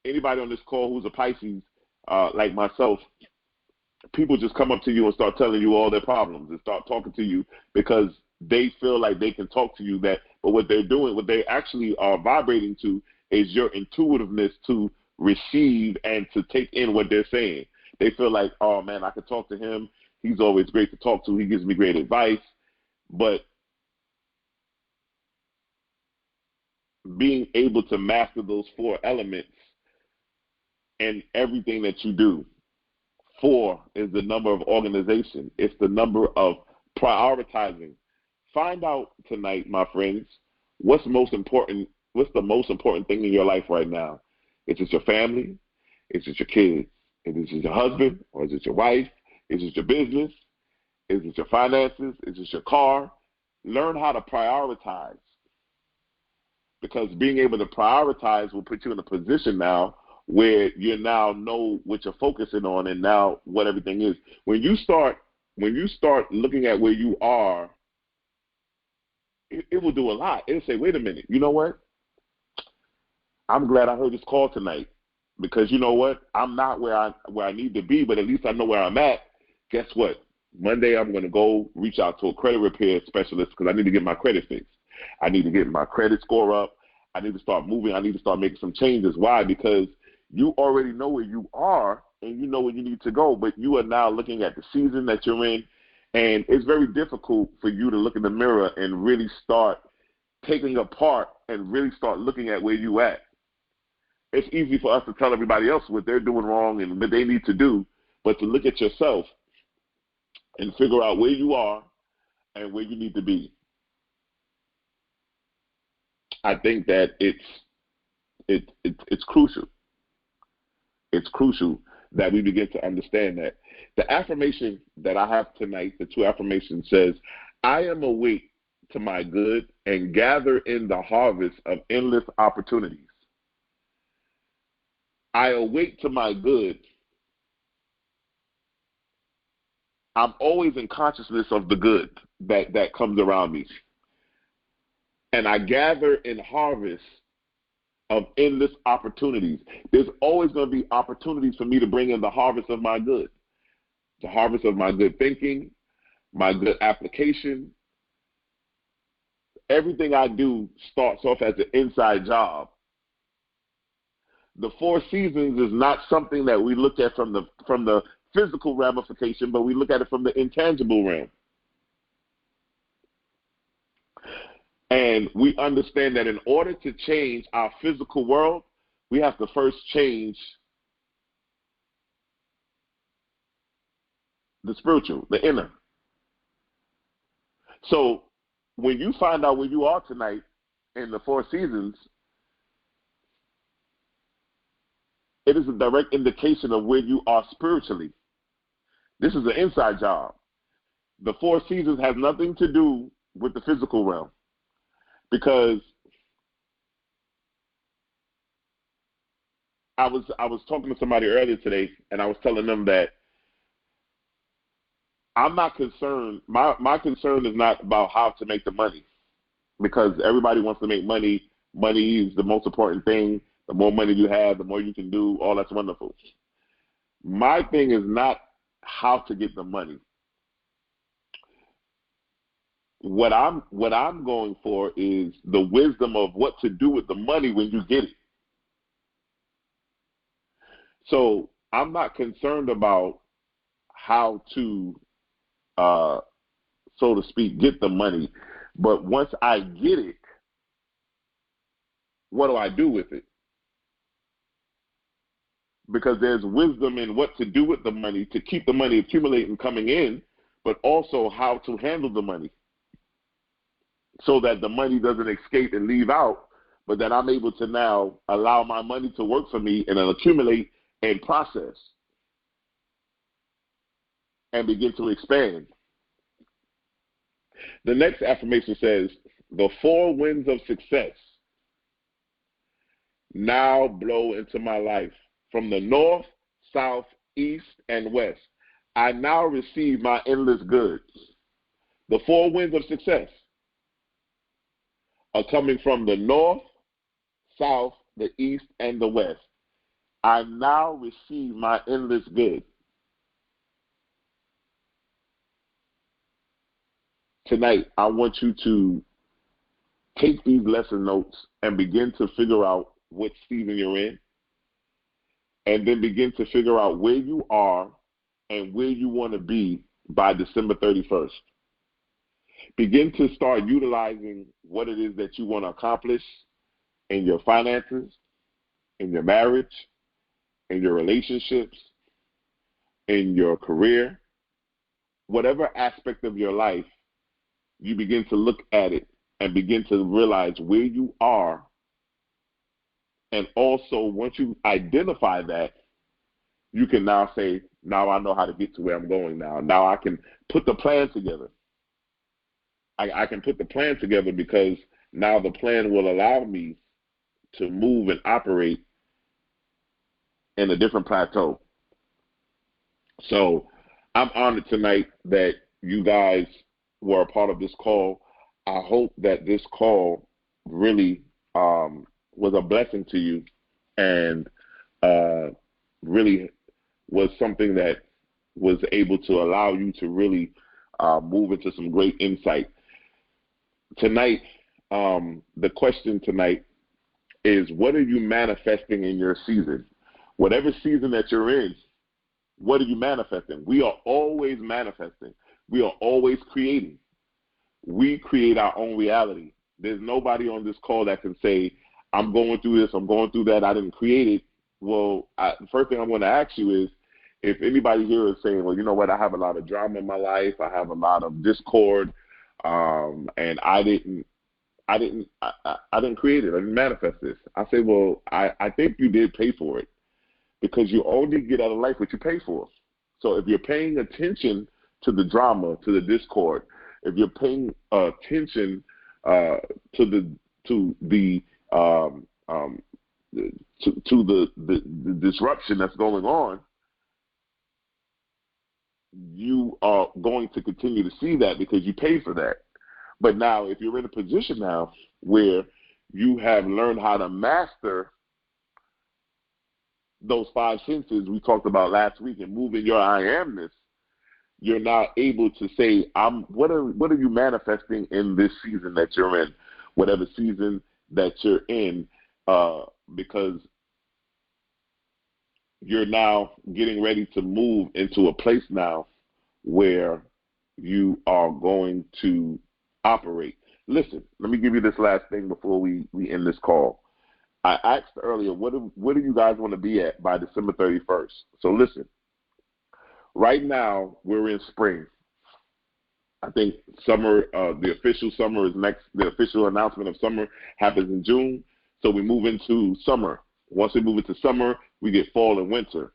anybody on this call who's a Pisces, like myself, people just come up to you and start telling you all their problems and start talking to you because they feel like they can talk to you. But what they're doing, what they actually are vibrating to is your intuitiveness to receive and to take in what they're saying. They feel like, oh man, I can talk to him. He's always great to talk to. He gives me great advice. But being able to master those four elements in everything that you do. 4 is the number of organization. It's the number of prioritizing. Find out tonight, my friends, what's the most important thing in your life right now? Is it your family? Is it your kids? Is it your husband? Or is it your wife? Is it your business? Is it your finances? Is it your car? Learn how to prioritize. Because being able to prioritize will put you in a position now where you now know what you're focusing on and now what everything is. When you start when you start looking at where you are, it will do a lot. It'll say, wait a minute, you know what? I'm glad I heard this call tonight, because you know what? I'm not where I need to be, but at least I know where I'm at. Guess what? Monday I'm going to go reach out to a credit repair specialist because I need to get my credit fixed. I need to get my credit score up. I need to start moving. I need to start making some changes. Why? Because you already know where you are and you know where you need to go, but you are now looking at the season that you're in, and it's very difficult for you to look in the mirror and really start taking apart and really start looking at where you at. It's easy for us to tell everybody else what they're doing wrong and what they need to do, but to look at yourself and figure out where you are and where you need to be. I think that it's crucial. It's crucial that we begin to understand that. The affirmation that I have tonight, the 2 affirmations, says, I am awake to my good and gather in the harvest of endless opportunities. I awake to my good. I'm always in consciousness of the good that comes around me. And I gather in harvest of endless opportunities. There's always going to be opportunities for me to bring in the harvest of my good. The harvest of my good thinking, my good application. Everything I do starts off as an inside job. The 4 seasons is not something that we look at from the physical ramification, but we look at it from the intangible realm. And we understand that in order to change our physical world, we have to first change the spiritual, the inner. So when you find out where you are tonight in the 4 seasons, it is a direct indication of where you are spiritually. This is an inside job. The 4 seasons has nothing to do with the physical realm, because I was talking to somebody earlier today, and I was telling them that I'm not concerned. My concern is not about how to make the money, because everybody wants to make money. Money is the most important thing. The more money you have, the more you can do. All that's wonderful. My thing is not how to get the money. What I'm going for is the wisdom of what to do with the money when you get it. So I'm not concerned about how to, so to speak, get the money. But once I get it, what do I do with it? Because there's wisdom in what to do with the money to keep the money accumulating coming in, but also how to handle the money so that the money doesn't escape and leave out, but that I'm able to now allow my money to work for me and then accumulate and process and begin to expand. The next affirmation says, the 4 winds of success now blow into my life from the north, south, east, and west. I now receive my endless goods. The 4 winds of success are coming from the north, south, the east, and the west. I now receive my endless good. Tonight, I want you to take these lesson notes and begin to figure out what season you're in, and then begin to figure out where you are and where you want to be by December 31st. Begin to start utilizing what it is that you want to accomplish in your finances, in your marriage, in your relationships, in your career, whatever aspect of your life. You begin to look at it and begin to realize where you are. And also, once you identify that, you can now say, now I know how to get to where I'm going now. Now I can put the plan together. I can put the plan together because now the plan will allow me to move and operate in a different plateau. So I'm honored tonight that you guys were a part of this call. I hope that this call really was a blessing to you and really was something that was able to allow you to really move into some great insight. Tonight, the question tonight is, what are you manifesting in your season? Whatever season that you're in, what are you manifesting? We are always manifesting. We are always creating. We create our own reality. There's nobody on this call that can say, I'm going through this, I'm going through that, I didn't create it. Well, the first thing I'm going to ask you is, if anybody here is saying, well, you know what, I have a lot of drama in my life, I have a lot of discord, and I didn't create it, I didn't manifest this. I say, well, I think you did pay for it, because you only get out of life what you pay for. So if you're paying attention to the drama, to the discord, if you're paying attention to the disruption that's going on, you are going to continue to see that because you pay for that. But now, if you're in a position now where you have learned how to master those five senses we talked about last week and move in your I amness, you're now able to say, what are you manifesting in this season that you're in, whatever season that you're in, because you're now getting ready to move into a place now where you are going to operate. Listen, let me give you this last thing before we end this call. I asked earlier, what do you guys want to be at by December 31st? So listen, right now we're in spring. I think summer, the official summer is next. The official announcement of summer happens in June. So we move into summer. Once we move into summer, we get fall and winter.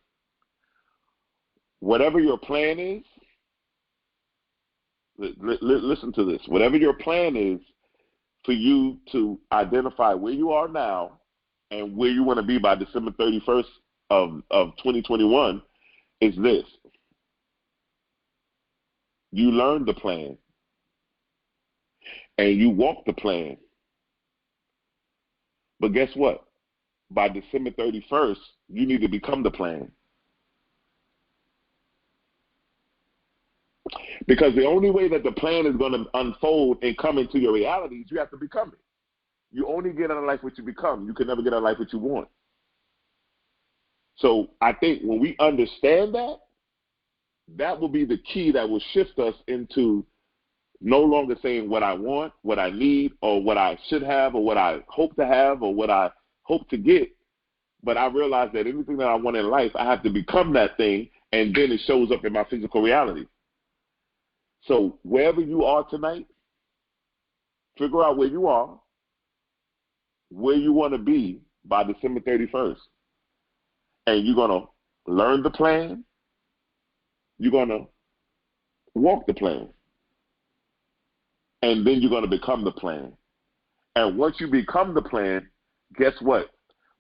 Whatever your plan is, listen to this. Whatever your plan is for you to identify where you are now and where you want to be by December 31st of 2021 is this. You learn the plan and you walk the plan. But guess what? By December 31st, you need to become the plan. Because the only way that the plan is going to unfold and come into your reality is you have to become it. You only get out of life what you become. You can never get out of life what you want. So I think when we understand that, that will be the key that will shift us into no longer saying what I want, what I need, or what I should have, or what I hope to have, or what I hope to get. But I realize that anything that I want in life, I have to become that thing, and then it shows up in my physical reality. So wherever you are tonight, figure out where you are, where you want to be by December 31st. And you're going to learn the plan. You're going to walk the plan. And then you're going to become the plan. And once you become the plan, guess what?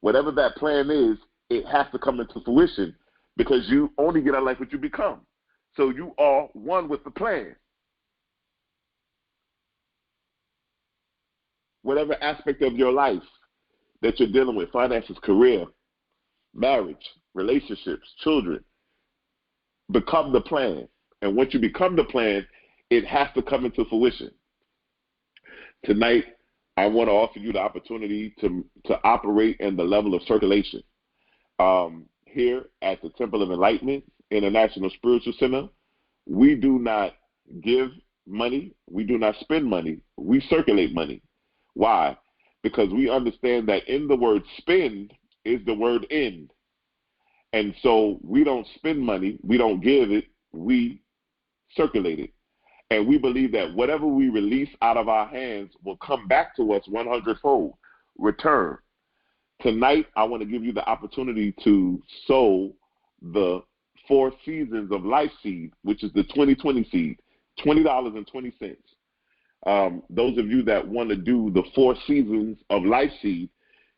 Whatever that plan is, it has to come into fruition because you only get out of life what you become. So you are one with the plan. Whatever aspect of your life that you're dealing with, finances, career, marriage, relationships, children, become the plan. And once you become the plan, it has to come into fruition. Tonight, I want to offer you the opportunity to operate in the level of circulation. Here at the Temple of Enlightenment International Spiritual Center, we do not give money. We do not spend money. We circulate money. Why? Because we understand that in the word spend is the word end. And so we don't spend money. We don't give it. We circulate it. And we believe that whatever we release out of our hands will come back to us 100-fold, return. Tonight, I want to give you the opportunity to sow the 4 seasons of life seed, which is the 2020 seed, $20.20. Those of you that want to do the 4 seasons of life seed,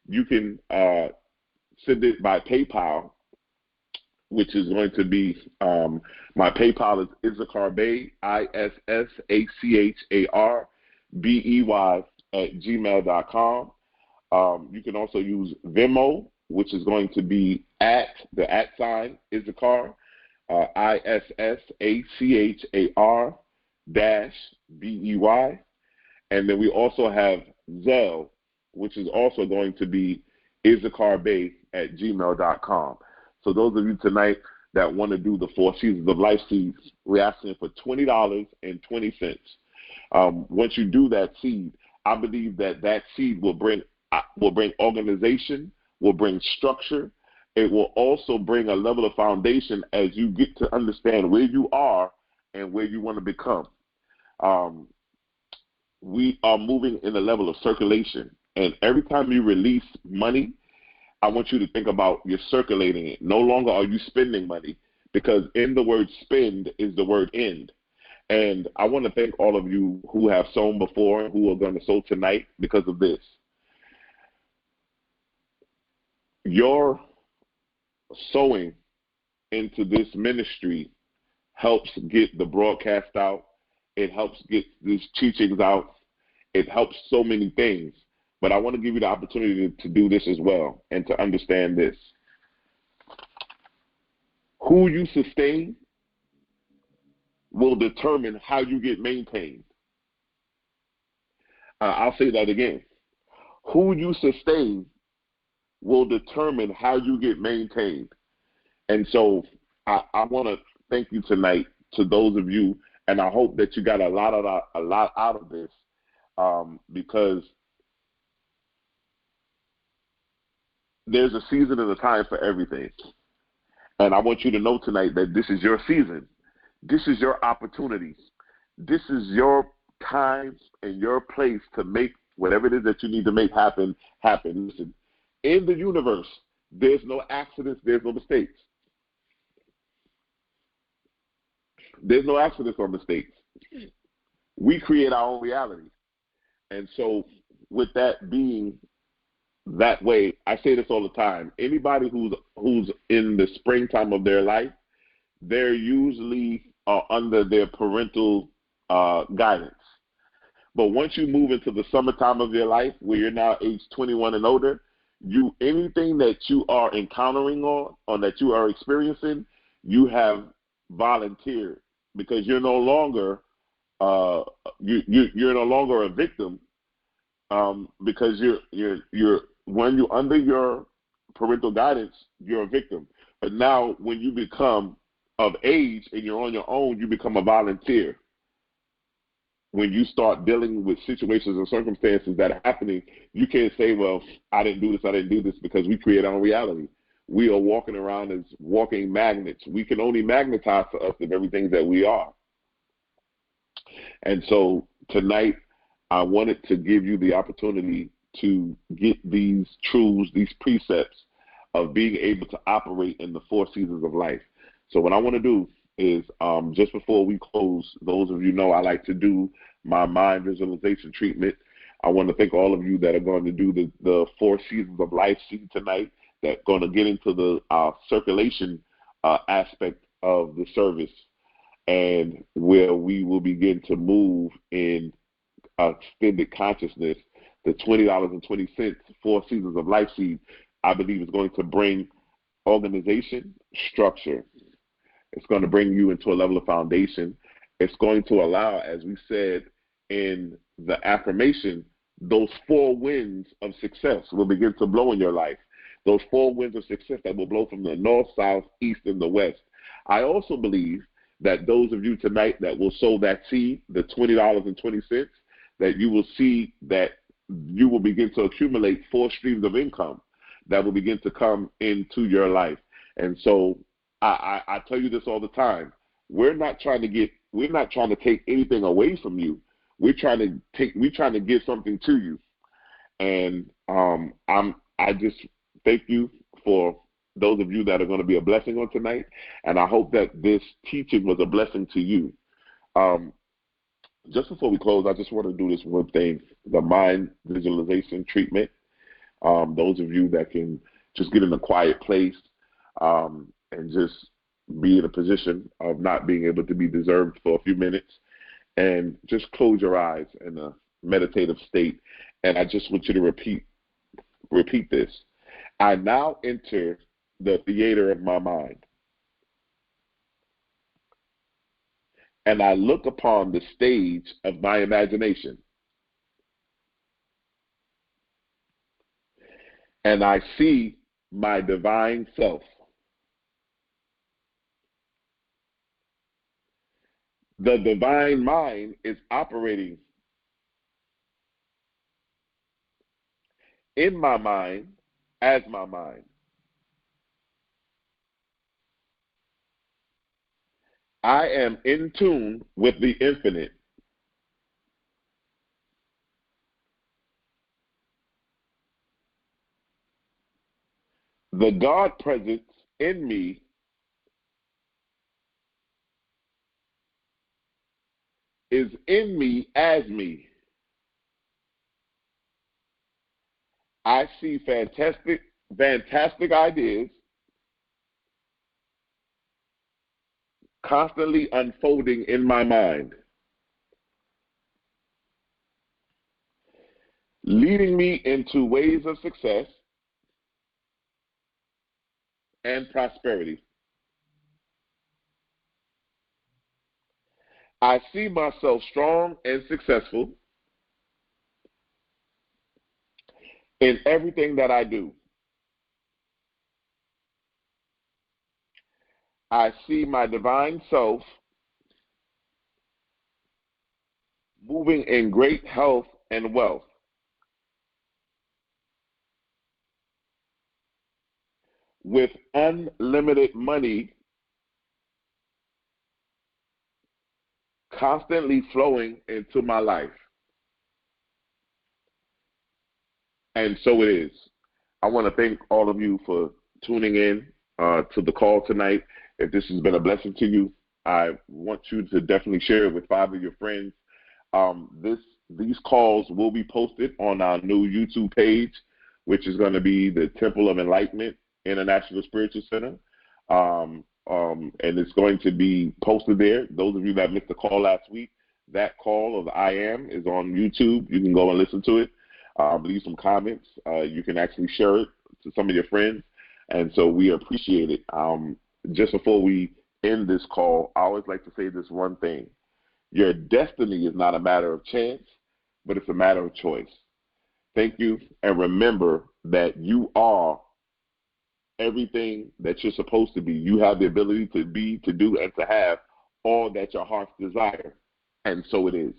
you can send it by PayPal, which is going to be my PayPal is Issachar Bey, ISSACHARBEY @gmail.com. You can also use VENMO, which is going to be @ Issachar, ISSACHAR-BEY. And then we also have ZELLE, which is also going to be issacharbey @gmail.com. So those of you tonight that want to do the 4 Seasons of Life seeds, we're asking for $20.20. Once you do that seed, I believe that seed will bring organization, will bring structure. It will also bring a level of foundation as you get to understand where you are and where you want to become. We are moving in a level of circulation, and every time you release money, I want you to think about you're circulating it. No longer are you spending money, because in the word spend is the word end. And I want to thank all of you who have sown before and who are going to sow tonight because of this. Your sowing into this ministry helps get the broadcast out. It helps get these teachings out. It helps so many things. But I want to give you the opportunity to do this as well and to understand this. Who you sustain will determine how you get maintained. I'll say that again. Who you sustain will determine how you get maintained. And so I want to thank you tonight to those of you, and I hope that you got a lot out of this, because there's a season and a time for everything. And I want you to know tonight that this is your season. This is your opportunity. This is your time and your place to make whatever it is that you need to make happen. Listen, in the universe, there's no accidents, there's no mistakes. There's no accidents or mistakes. We create our own reality. And so with that being that way, I say this all the time. Anybody who's in the springtime of their life, they're usually under their parental guidance. But once you move into the summertime of your life, where you're now age 21 and older, anything that you are encountering or that you are experiencing, you have volunteered, because you're no longer you're no longer a victim, because you're when you're under your parental guidance, you're a victim. But now when you become of age and you're on your own, you become a volunteer. When you start dealing with situations and circumstances that are happening, you can't say, well, I didn't do this, because we create our own reality. We are walking around as walking magnets. We can only magnetize to us of everything that we are. And so tonight, I wanted to give you the opportunity to get these truths, these precepts of being able to operate in the 4 seasons of life. So what I want to do is, just before we close, those of you know I like to do my mind visualization treatment. I want to thank all of you that are going to do the 4 seasons of life seed tonight, that are going to get into the circulation aspect of the service, and where we will begin to move in extended consciousness. The $20.20 4 seasons of life seed, I believe, is going to bring organization, structure. It's going to bring you into a level of foundation. It's going to allow, as we said in the affirmation, those 4 winds of success will begin to blow in your life. Those 4 winds of success that will blow from the north, south, east, and the west. I also believe that those of you tonight that will sow that seed, the $20.20, that you will see that you will begin to accumulate 4 streams of income that will begin to come into your life. And so I tell you this all the time. We're not trying to take anything away from you. We're trying to give something to you. And I just thank you for those of you that are going to be a blessing on tonight. And I hope that this teaching was a blessing to you. Just before we close, I just want to do this one thing, the mind visualization treatment. Those of you that can just get in a quiet place, and just be in a position of not being able to be deserved for a few minutes, and just close your eyes in a meditative state. And I just want you to repeat this. I now enter the theater of my mind, and I look upon the stage of my imagination, and I see my divine self. The divine mind is operating in my mind as my mind. I am in tune with the infinite. The God presence in me is in me as me. I see fantastic ideas constantly unfolding in my mind, leading me into ways of success and prosperity. I see myself strong and successful in everything that I do. I see my divine self moving in great health and wealth, with unlimited money constantly flowing into my life. And so it is. I want to thank all of you for tuning in to the call tonight. If this has been a blessing to you, I want you to definitely share it with 5 of your friends. These calls will be posted on our new YouTube page, which is going to be the Temple of Enlightenment International Spiritual Center. And it's going to be posted there. Those of you that missed the call last week, that call of I Am is on YouTube. You can go and listen to it. Leave some comments. You can actually share it to some of your friends. And so we appreciate it. Just before we end this call, I always like to say this one thing. Your destiny is not a matter of chance, but it's a matter of choice. Thank you. And remember that you are everything that you're supposed to be. You have the ability to be, to do, and to have all that your hearts desire. And so it is.